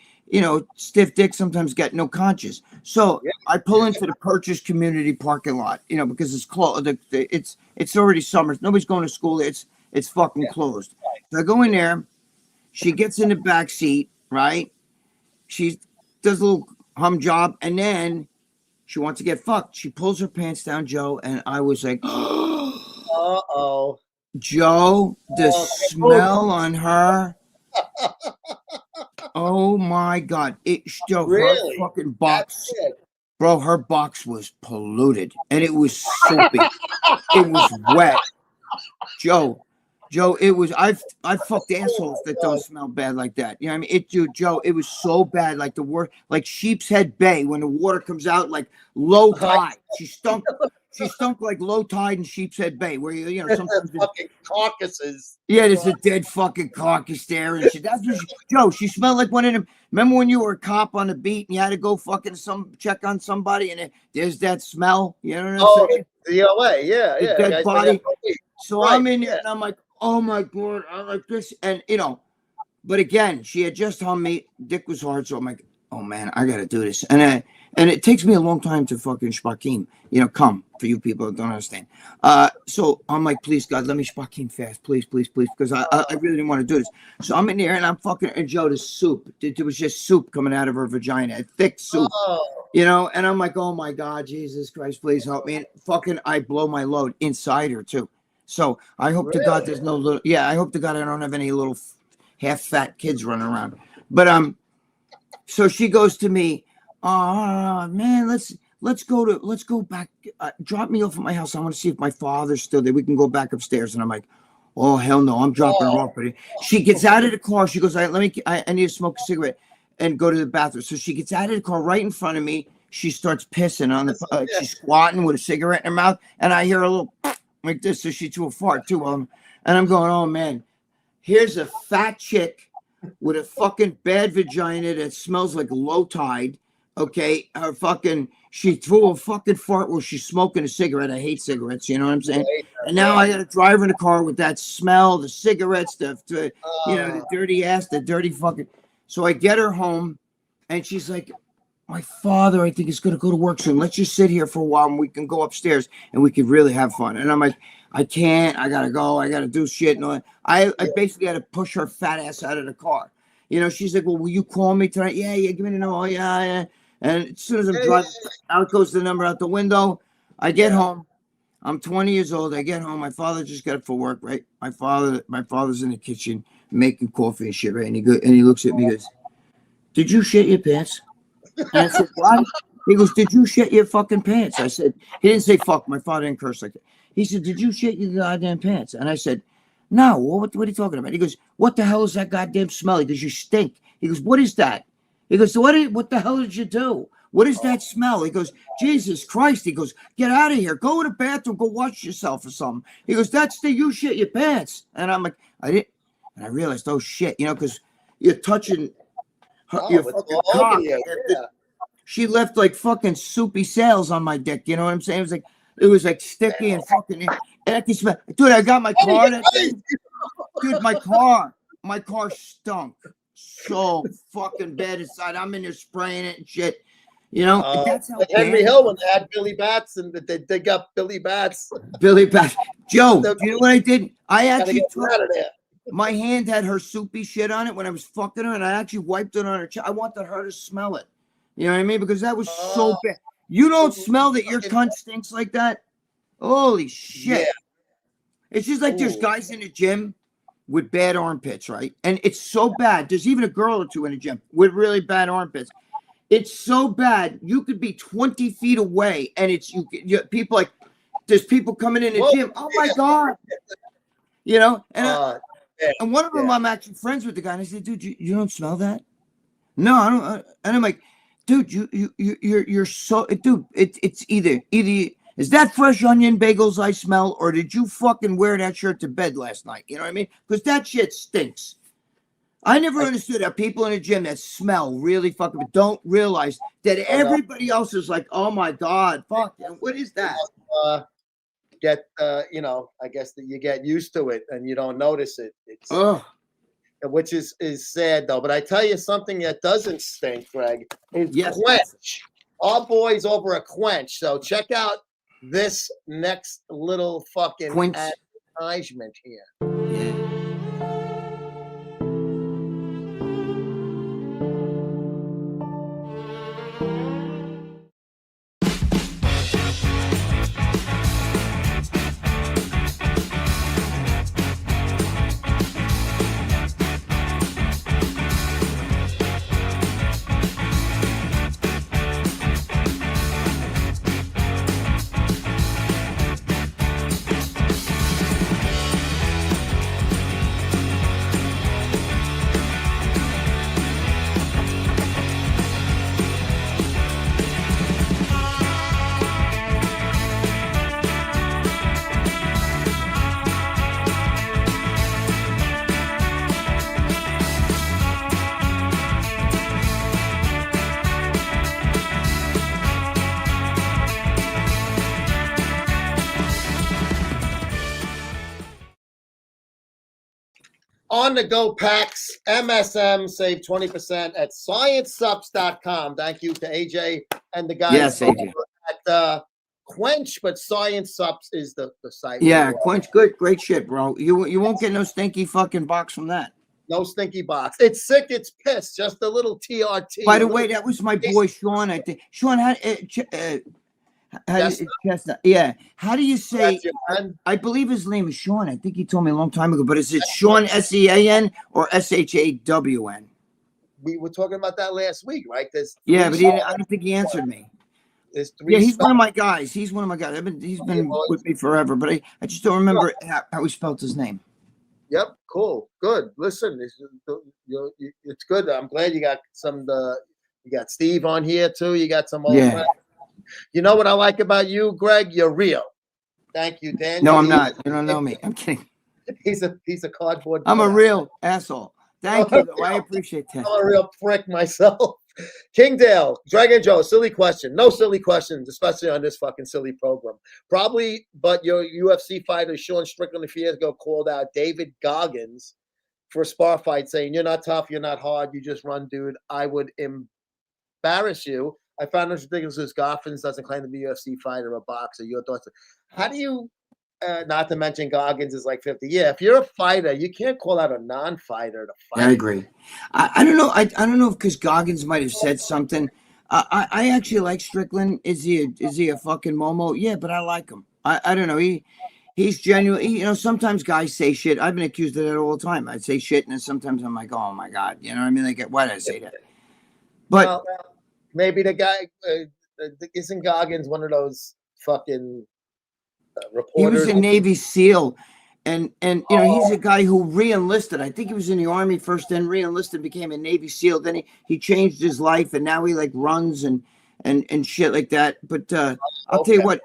stiff dicks sometimes get no conscience. So I pull into the Purchase community parking lot, because it's closed. It's already summer. Nobody's going to school. It's fucking closed. So I go in there. She gets in the back seat, right? She does a little hum job, and then she wants to get fucked. She pulls her pants down, Joe, and I was like, uh-oh. Joe, the smell on her. Oh my God. Joe, Really? her fucking box. Bro, her box was polluted and it was soapy. It was wet. Joe, it was, I've fucked assholes that don't smell bad like that. You know what I mean? Joe, it was so bad, like the word, like Sheep's Head Bay when the water comes out, like low tide. She stunk like low tide in Sheep's Head Bay, where sometimes fucking carcasses. Yeah, there's a dead fucking carcass there and shit. That's what Joe, she smelled like one of them. Remember when you were a cop on the beat and you had to go fucking check on somebody and there's that smell? You know what I'm saying? The OA, yeah. Dead body. So I'm in there and I'm like, oh my God, I like this. And but again, she had just hummed me. Dick was hard, so I'm like, oh man, I gotta do this. And it takes me a long time to fucking shpakim, come for you people that don't understand. So I'm like, please God, let me shpakim fast, please, because I really didn't want to do this. So I'm in there and I'm fucking, and Joe, the soup, there was just soup coming out of her vagina, thick soup, and I'm like, oh my God, Jesus Christ, please help me. And fucking, I blow my load inside her too. So I hope to God there's no little, I hope to God I don't have any little half fat kids running around. But so she goes to me, oh man, let's go back. Drop me off at my house. I want to see if my father's still there. We can go back upstairs. And I'm like, oh hell no, I'm dropping her off. But she gets out of the car. She goes, I need to smoke a cigarette and go to the bathroom. So she gets out of the car right in front of me. She starts pissing on the. She's squatting with a cigarette in her mouth, and I hear a little like this. So she threw a fart too. And I'm going, oh man, here's a fat chick with a fucking bad vagina that smells like low tide. Okay, she threw a fucking fart while she's smoking a cigarette. I hate cigarettes, you know what I'm saying? And now I got to drive her in the car with that smell, the cigarettes, the dirty ass, the dirty fucking. So I get her home, and she's like, my father, I think, is going to go to work soon. Let's just sit here for a while, and we can go upstairs, and we can really have fun. And I'm like, I can't. I got to go. I got to do shit. And all that. I basically had to push her fat ass out of the car. She's like, well, will you call me tonight? Yeah, give me the number. Oh, yeah. And as soon as I'm driving, out goes the number out the window. I get home. I'm 20 years old. I get home. My father just got up for work, right? My father's in the kitchen making coffee and shit, right? And he looks at me and goes, did you shit your pants? And I said, what? He goes, did you shit your fucking pants? I said, he didn't say fuck. My father didn't curse like that. He said, did you shit your goddamn pants? And I said, no, what are you talking about? He goes, what the hell is that goddamn smell? He goes, you stink. He goes, what is that? He goes, what the hell did you do? What is that smell? He goes, Jesus Christ. He goes, get out of here. Go in the bathroom. Go wash yourself or something. He goes, you shit your pants. And I'm like, I didn't. And I realized, oh shit, because you're touching your it's fucking all over cock. you. Yeah. She left like fucking soupy sails on my dick. You know what I'm saying? It was like sticky and fucking. And I can smell. Dude, I got my car that day. Dude, my car stunk so fucking bad inside. I'm in there spraying it and shit. You know, that's how like Henry bad. Hill when they had Billy Bats and they got Billy Bats. Billy Bass. Joe, do you know what I did? I Gotta actually get took out of there. my hand had her soupy shit on it when I was fucking her, and I actually wiped it on her chest. I wanted her to smell it. You know what I mean? Because that was so bad. You don't smell that your cunt stinks like that? Holy shit. Yeah. It's just like there's Ooh. guys in the gym with bad armpits, right? And it's so bad. There's even a girl or two in the gym with really bad armpits. It's so bad. You could be 20 feet away, and it's people like there's people coming in the gym. Oh my God. You know, and one of them, I'm actually friends with the guy, and I said, dude, you don't smell that? No, I don't. And I'm like, dude, you're so, dude. It's either is that fresh onion bagels I smell, or did you fucking wear that shirt to bed last night? You know what I mean? Because that shit stinks. I never understood how people in the gym that smell really fucking don't realize that everybody else is like, oh my God, fuck, what is that? You know, I guess that you get used to it and you don't notice it. It's which is sad though. But I tell you something that doesn't stink, Greg, is Quench. Our boys over at Quench. So check out this next little fucking advertisement here. Yeah. On the go packs, MSM, save 20% at ScienceSups.com. Thank you to AJ and the guys at Quench, but Science Sups is the site. Yeah, Quench, great shit, bro. You won't get no stinky fucking box from that. No stinky box. It's sick, it's piss. Just a little TRT. By the way, that was my boy Sean. I think Sean had Chestnut. Yeah. How do you say? I believe his name is Sean. I think he told me a long time ago. But is it Sean SEAN or SHAWN? We were talking about that last week, right? But I don't think he answered me. There's three. Yeah, he's one of my guys. He's one of my guys. He's been with me forever, but I just don't remember how he spelled his name. Yep. Cool. Good. Listen, it's good. I'm glad you got you got Steve on here too. You got some old friends. You know what I like about you, Greg? You're real. Thank you, Dan. No, I'm not. You don't know me. I'm kidding. He's a cardboard. I'm a real asshole. Thank you, though. I appreciate that. I'm a real prick myself. Kingdale, Dragon Joe, silly question. No silly questions, especially on this fucking silly program. Probably, but your UFC fighter, Sean Strickland, a few years ago, called out David Goggins for a spar fight, saying, "You're not tough, you're not hard, you just run, dude. I would embarrass you." I found this ridiculous because Goggins doesn't claim to be a UFC fighter or a boxer. Your thoughts? How do you, not to mention Goggins is like 50. Yeah, if you're a fighter, you can't call out a non-fighter to fight. I agree. I don't know. I don't know if because Goggins might have said something. I actually like Strickland. Is he a fucking Momo? Yeah, but I like him. I don't know. He's genuine. You know, sometimes guys say shit. I've been accused of that all the time. I'd say shit, and then sometimes I'm like, oh my God. You know what I mean? Like, why did I say that? But maybe the guy isn't Goggins one of those fucking reporters? He was a Navy SEAL, and you know he's a guy who re-enlisted. I think he was in the Army first, then re-enlisted, became a Navy SEAL. Then he changed his life, and now he like runs and shit like that. But I'll tell you what,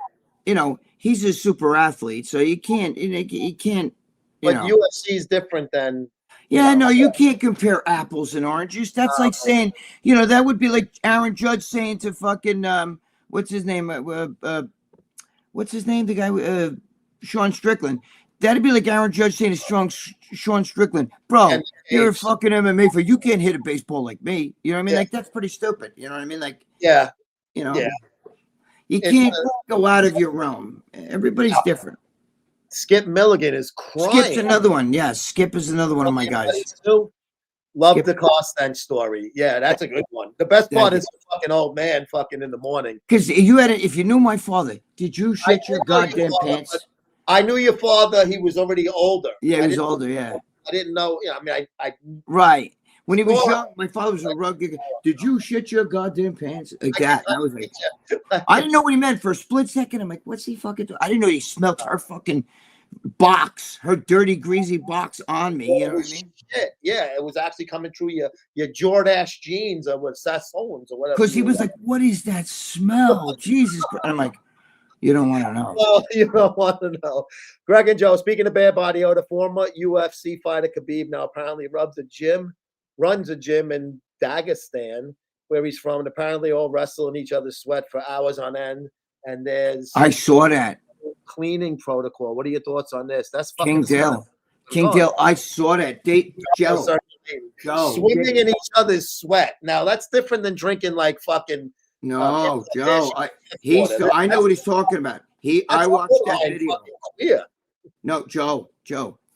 you know, he's a super athlete, so you can't. You can't. But UFC is different than. Yeah, know. no, you can't compare apples and oranges. That's like saying, that would be like Aaron Judge saying to fucking what's his name? What's his name? The guy, Sean Strickland. That'd be like Aaron Judge saying to Sean Strickland, bro, And you're a Apes. fucking MMA fighter. You can't hit a baseball like me. You know what I mean? Yeah. Like that's pretty stupid. You know what I mean? Like, Yeah, you yeah. you It's, can't go out of your realm. Everybody's different. Skip Milligan is crying. Skip's another one. Yeah, Skip is another one of my guys. Too. Love Skip. the car stench story. Yeah, that's a good one. The best part Thank is the fucking old man fucking in the morning. Because if you knew my father, did you shit your did know your goddamn father, pants? but I knew your father. He was already older. Yeah, I he was didn't- older. Yeah, I didn't know. I mean, I right. When he was Oh. young, my father was a rugged guy. Did you shit your goddamn pants? Like that. And I was like, I didn't know what he meant for a split second. I'm like, what's he fucking doing? I didn't know he smelled her fucking box, her dirty, greasy box on me. You know what I mean? Shit. Yeah, it was actually coming through your Jordache jeans or with Seth Owens or whatever. Because he was like, what is that smell? Jesus Christ. And I'm like, you don't want to know. Well, you don't want to know. Greg and Joe, speaking of bad body odor, former UFC fighter Khabib now apparently runs a gym in Dagestan, where he's from, and apparently all wrestle in each other's sweat for hours on end. And there's I saw that. cleaning protocol. What are your thoughts on this? That's King fucking Dale. King Dale, I saw that. Joe. Swimming in each other's sweat. Now that's different than drinking like fucking. No, Joe. I know what he's talking about. I watched that video. Yeah. No, Joe.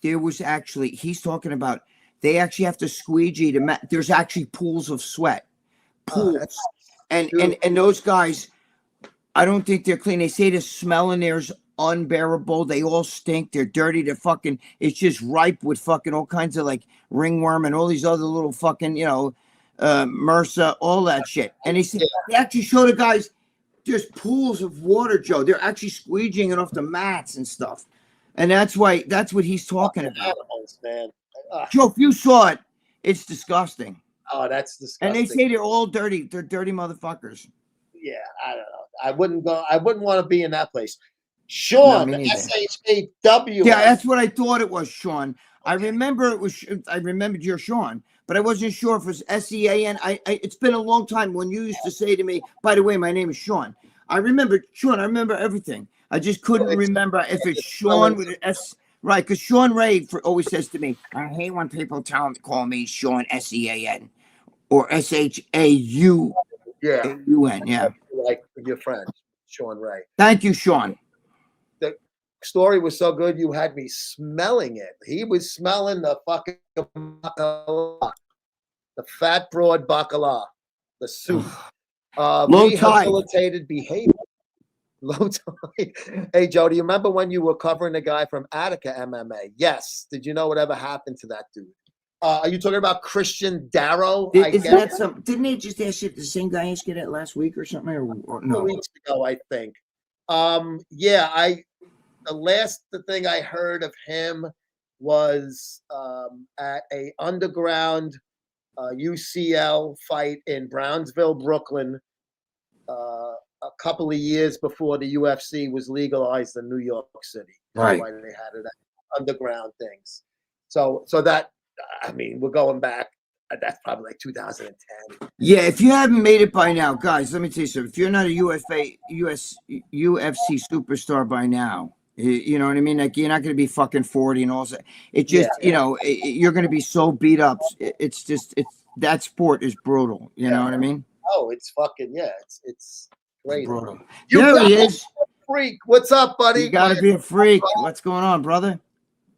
There was actually he's talking about. They actually have to squeegee to. There's actually pools of sweat, pools, and those guys. I don't think they're clean. They say the smell in there's unbearable. They all stink. They're dirty. They're fucking. It's just ripe with fucking all kinds of like ringworm and all these other little fucking MRSA, all that shit. And they actually show the guys. There's pools of water, Joe. They're actually squeegeeing it off the mats and stuff. And that's what he's talking about. Animals, man. Joe, if you saw it, it's disgusting. Oh, that's disgusting. And they say they're all dirty. They're dirty motherfuckers. Yeah, I don't know. I wouldn't go. I wouldn't want to be in that place. Sean, No, me neither. SHAW. Yeah, that's what I thought it was, Sean. I remember it was. I remembered you're Sean, but I wasn't sure if it was SEAN. It's been a long time when you used to say to me, "By the way, my name is Sean." I remember Sean. I remember everything. I just couldn't remember if it's Sean with an S. Right, because Sean Ray always says to me, "I hate when people call me Sean SEAN or SHAUN." Yeah, Yeah. like your friend Sean Ray. Thank you, Sean. The story was so good, you had me smelling it. He was smelling the fucking bacala, the fat broad bacala, the soup. Low tide. Rehabilitated behavior. Low tide. Hey, Joe, do you remember when you were covering the guy from Attica MMA? Yes. Did you know whatever happened to that dude? Are you talking about Christian Darrow? Didn't they just ask you the same guy asked you that last week or something? Or no? 2 weeks ago, I think. The thing I heard of him was at a underground UCL fight in Brownsville, Brooklyn, a couple of years before the UFC was legalized in New York City. Right. That's why they had it at underground things. So that, I mean, we're going back. That's probably like 2010. Yeah, if you haven't made it by now, guys, let me tell you something. If you're not a UFC superstar by now, you know what I mean? Like, you're not going to be fucking 40 and all that. It just, you're going to be so beat up. It's that sport is brutal. You know what I mean? Oh, it's fucking, it's great. Brutal. There he is. Freak. What's up, buddy? You got to be a freak. What's going on, brother?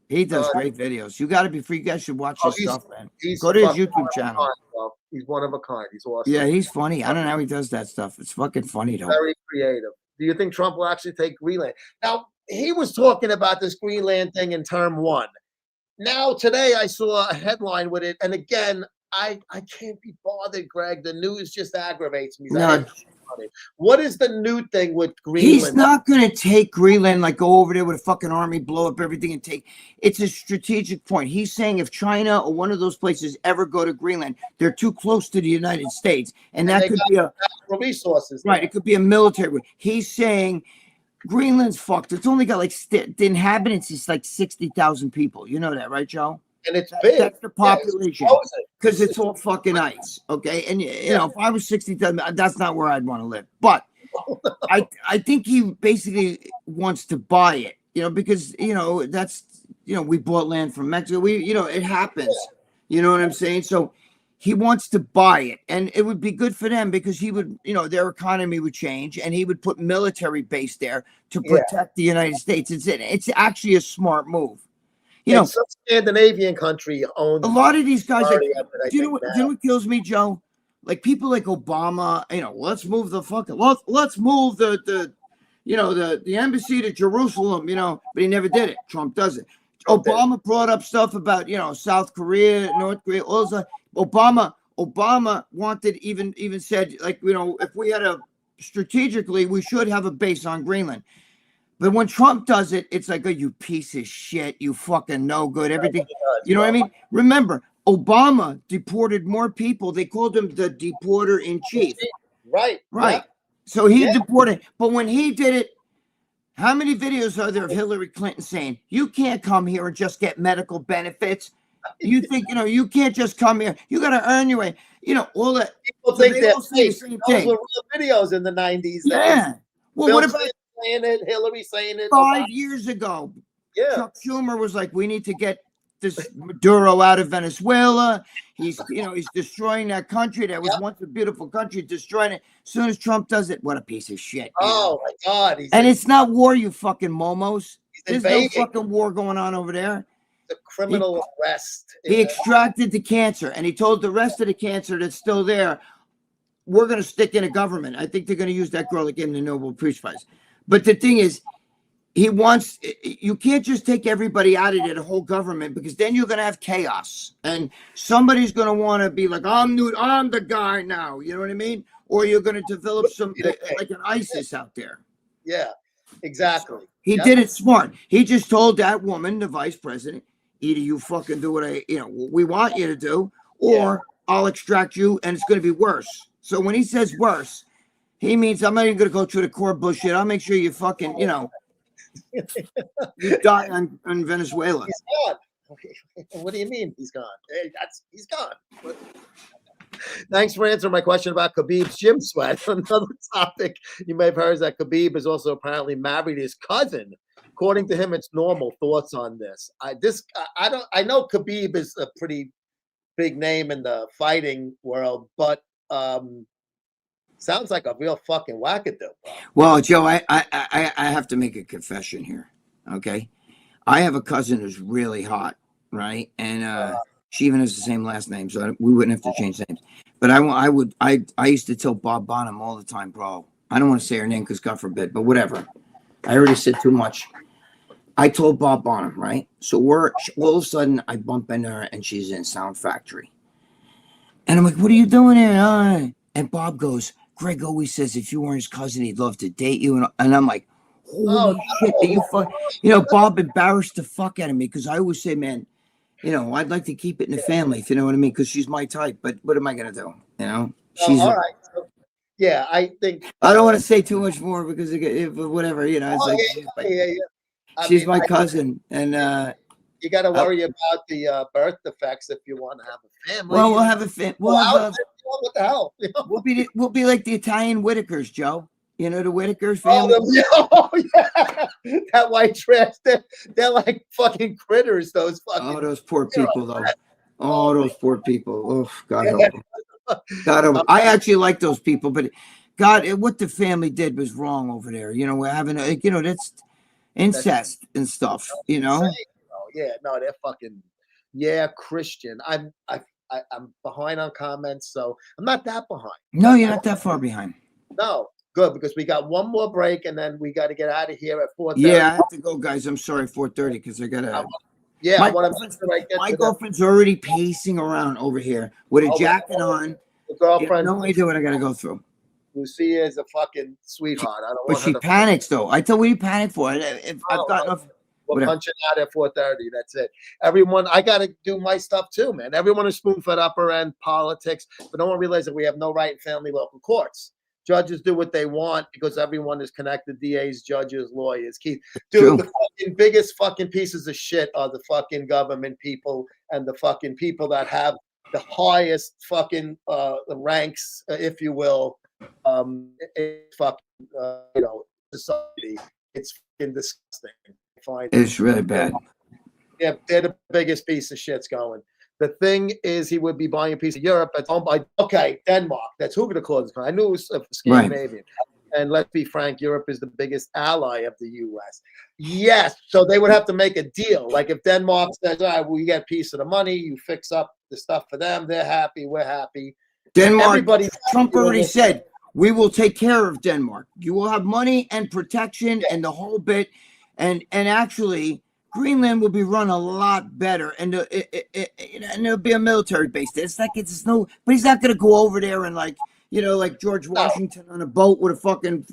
He does great videos. You got to be free. You guys should watch his stuff, man. Go to his YouTube channel. He's one of a kind. He's awesome. Yeah, he's funny. I don't know how he does that stuff. It's fucking funny, though. Very creative. Do you think Trump will actually take Greenland? Now, he was talking about this Greenland thing in term one. Now, today I saw a headline with it. And again, I can't be bothered, Greg. The news just aggravates me. No. What is the new thing with Greenland? He's not going to take Greenland, like go over there with a fucking army, blow up everything and take. It's a strategic point. He's saying if China or one of those places ever go to Greenland, they're too close to the United States. And that could be natural resources. Right. It could be a military. He's saying Greenland's fucked. It's only got like the inhabitants is like 60,000 people. You know that, right, Joe? And it's big. That's the population. Yeah, it's Because it's all fucking ice. Okay. And you know, if I was 67, that's not where I'd want to live. But I think he basically wants to buy it, you know, because that's we bought land from Mexico. It happens. You know what I'm saying? So he wants to buy it, and it would be good for them because he would, their economy would change, and he would put military base there to protect the United States. It's actually a smart move. Some Scandinavian country owns a lot of these guys. Like, do you know what kills me, Joe? Like people like Obama, let's move the fucking let's move the embassy to Jerusalem, but he never did it. Trump does it. Obama brought up stuff about South Korea, North Korea, all that. Obama wanted even said, like, if we had strategically we should have a base on Greenland. But when Trump does it, it's like, oh, you piece of shit, you fucking no good, everything. You know what I mean? Remember, Obama deported more people. They called him the deporter in chief. Right. Yeah. So he deported. But when he did it, how many videos are there of Hillary Clinton saying, you can't come here and just get medical benefits? You think, you can't just come here. You got to earn your way. All that. People think that those were real videos in the 90s. Yeah. Well, what about saying it, Hillary saying it? 5 years ago. Yeah. Chuck Schumer was like, we need to get this Maduro out of Venezuela. He's destroying that country. That was once a beautiful country, destroying it. As soon as Trump does it, what a piece of shit. Oh my God. It's not war, you fucking momos. There's no fucking war going on over there. The criminal arrest. He extracted the cancer, and he told the rest of the cancer that's still there, we're going to stick in a government. I think they're going to use that girl that gave him the Nobel Peace Prize. But the thing is, you can't just take everybody out of it, the whole government, because then you're going to have chaos. And somebody's going to want to be like, I'm the guy now. You know what I mean? Or you're going to develop some, like an ISIS out there. Yeah, exactly. He did it smart. He just told that woman, the vice president, either you fucking do what we want you to do, or I'll extract you and it's going to be worse. So when he says worse, he means I'm not even going to go through the core bullshit. I'll make sure you fucking, you die on Venezuela. He's gone. What do you mean he's gone? He's gone. Thanks for answering my question about Khabib's gym sweat. Another topic you may have heard is that Khabib is also apparently married his cousin. According to him, it's normal. Thoughts on this? I know Khabib is a pretty big name in the fighting world, but sounds like a real fucking wackadoo. Well, Joe, I have to make a confession here. Okay, I have a cousin who's really hot, right? And she even has the same last name, so we wouldn't have to change names. But I used to tell Bob Bonham all the time, bro. I don't want to say her name because God forbid, but whatever. I already said too much. I told Bob Bonham, right? So all of a sudden I bump into her and she's in Sound Factory. And I'm like, what are you doing here? And Bob goes, Greg always says if you weren't his cousin, he'd love to date you. And I'm like, holy shit. Are you Bob embarrassed the fuck out of me because I always say, man, I'd like to keep it in the family, if you know what I mean, because she's my type. But what am I going to do? She's all right. So, yeah, I think. I don't want to say too much more because whatever, she's my cousin. And you got to worry about the birth defects if you want to have a family. Well, we'll have a family. What the hell? We'll be like the Italian Whitakers, Joe. The Whitakers family. Oh, yeah. That white trash. They're like fucking critters. Those fucking. Oh, those poor people, though. Oh, those poor people. Oh, God help them. God help them. I actually like those people, but God, what the family did was wrong over there. We're having that's incest and stuff. Yeah, no, they're fucking Christian. I'm behind on comments, so I'm not that behind. No, you're not that far behind. No. Good, because we got one more break and then we got to get out of here at 4:30. Yeah, I have to go, guys. I'm sorry, 4:30, because I got to. Yeah, my girlfriend's already pacing around over here with a jacket on. The girlfriend. No idea what I got to go through. Lucia is a fucking sweetheart. But she panics, though. I tell what you panic for. I've got enough. We're punching out at 4:30. That's it. Everyone, I got to do my stuff too, man. Everyone is spoon-fed upper end politics, but no one realizes that we have no right in family local courts. Judges do what they want because everyone is connected. DAs, judges, lawyers. Keith, dude, the fucking biggest fucking pieces of shit are the fucking government people and the fucking people that have the highest fucking ranks, if you will, in fucking society. It's fucking disgusting. I find It's really bad. Yeah, they're the biggest piece of shits going. The thing is, he would be buying a piece of Europe that's owned by Denmark. That's who could have caused this. I knew it was Scandinavian. Right. And let's be frank, Europe is the biggest ally of the U.S. Yes, so they would have to make a deal. Like if Denmark says, "All right, well, you get a piece of the money, you fix up the stuff for them. They're happy, we're happy." Denmark. Trump already said, "We will take care of Denmark. You will have money and protection and the whole bit." And actually, Greenland will be run a lot better, and there'll be a military base there. It's no, but he's not going to go over there and like George Washington on a boat with a fucking,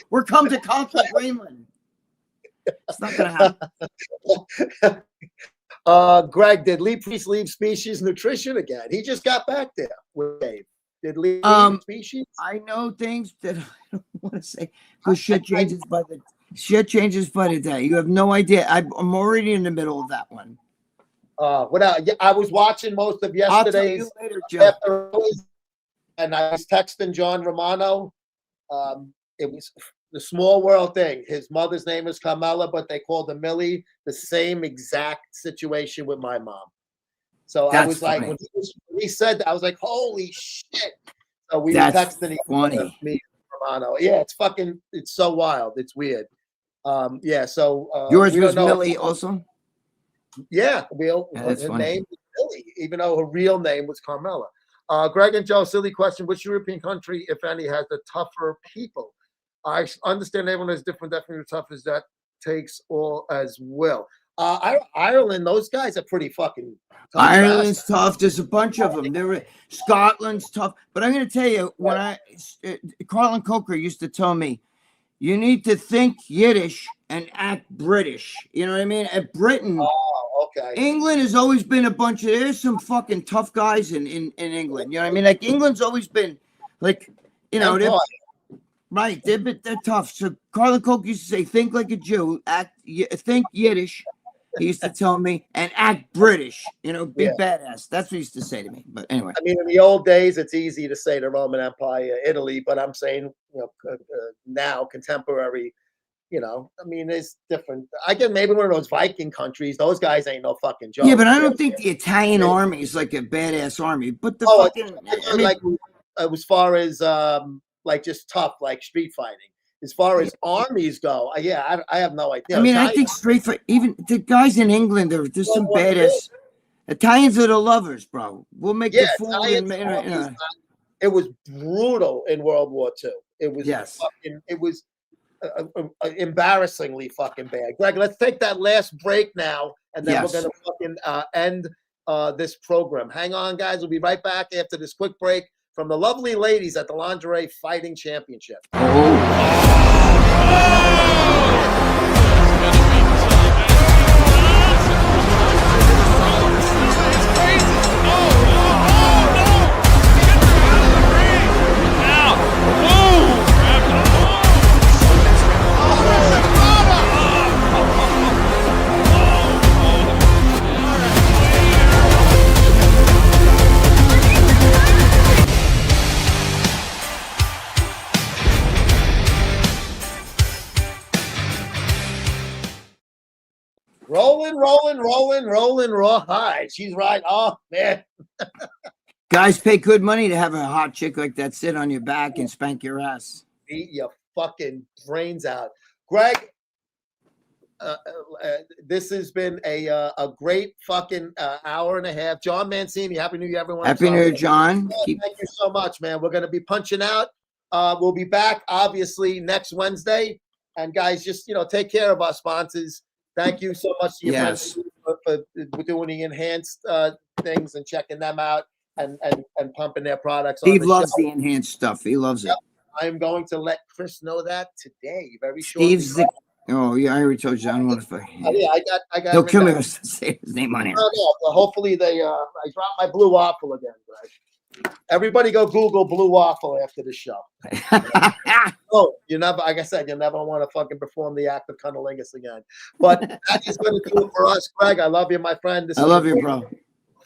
we're come to conquer Greenland. It's not going to happen. Greg, did Lee Priest leave Species Nutrition again? He just got back there with Dave. Did Lee leave Species? I know things that I don't want to say because shit changes by the day. You have no idea. I'm already in the middle of that one. I was watching most of yesterday's. I'll tell you later, Joe. And I was texting John Romano. It was the small world thing. His mother's name is Carmela, but they called her Millie. The same exact situation with my mom. So I was funny. Like, when he said that, I was like, holy shit. So we were texting me and Romano. Yeah, it's so wild. It's weird. So yours was Millie also? Yeah, her name was Millie, even though her real name was Carmela. Greg and Joe, silly question. Which European country, if any, has the tougher people? I understand everyone has different definition of tough as that takes all as well. Ireland, those guys are pretty fucking tough. Ireland's tough. There's a bunch of them. Scotland's tough. But I'm going to tell you, Carlin Coker used to tell me, you need to think Yiddish and act British. You know what I mean? At Britain, England has always been there's some fucking tough guys in England. You know what I mean? Like England's always been like, they're tough. So Carlin Coke used to say, think like a Jew, think Yiddish. He used to tell me, and act British, be badass. That's what he used to say to me. But anyway. I mean, in the old days, it's easy to say the Roman Empire, Italy, but I'm saying, now contemporary, it's different. I get maybe one of those Viking countries. Those guys ain't no fucking joke. Yeah, but I don't think the Italian army is like a badass army. But the as far as just tough, like street fighting. As far as armies go, I have no idea. I mean, I think even the guys in England, there's some badass. Italians are the lovers, bro. We'll make the food. It was brutal in World War II. It was embarrassingly fucking bad. Greg, let's take that last break now, and then we're gonna fucking end this program. Hang on, guys. We'll be right back after this quick break from the lovely ladies at the Lingerie Fighting Championship. Rolling, rawhide. She's right. Oh, man. Guys pay good money to have a hot chick like that sit on your back and spank your ass. Beat your fucking brains out. Greg, this has been a great fucking hour and a half. John Mancini, Happy New Year, everyone. Happy New Year, John. Thank you so much, man. We're going to be punching out. We'll be back, obviously, next Wednesday. And, guys, just, take care of our sponsors. Thank you so much to your friends for doing the enhanced things and checking them out and pumping their products. Steve loves the enhanced stuff. He loves it. I'm going to let Chris know that today. Very shortly. Steve's I already told you. I don't want to. I got. He'll kill me if I say his name on here. No, but hopefully I dropped my blue waffle again, Greg. Everybody go Google blue waffle after the show. You never, like I said, you never want to fucking perform the act of cunnilingus again. But that is going to do it for us, Greg. I love you, my friend. I love you, bro.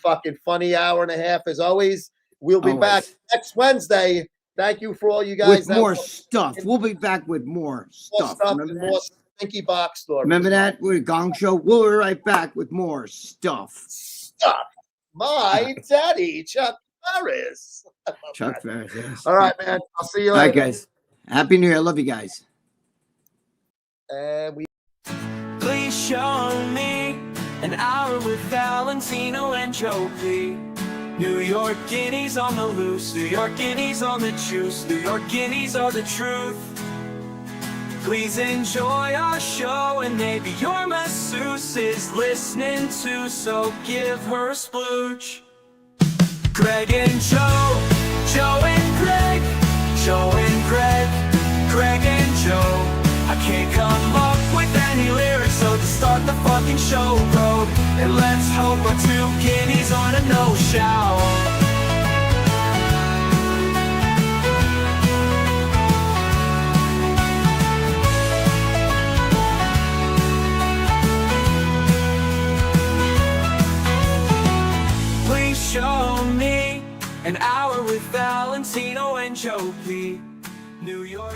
fucking funny hour and a half as always. We'll be back next Wednesday. Thank you for all you guys. With more stuff. We'll be back with more stuff. Remember and that? more stinky box stories. Remember that? We're Gong Show. We'll be right back with more stuff. Stuff. My daddy, Chuck Ferris. Chuck Ferris, yes. All right, man. I'll see you All later. right, guys. Happy New Year. I love you guys. And we Please show me an hour with Valentino and Joe P. New York guineas on the loose, New York guineas on the juice, New York guineas are the truth. Please enjoy our show, and maybe your masseuse is listening too, so give her a splooge. Greg and Joe, Joe and Greg, Joe and Greg, Greg and Joe. I can't come up with any lyrics, so to start the fucking show, bro. And let's hope our 2 guineas on a no-show. Please show me an hour with Valentino and Joe P. New York.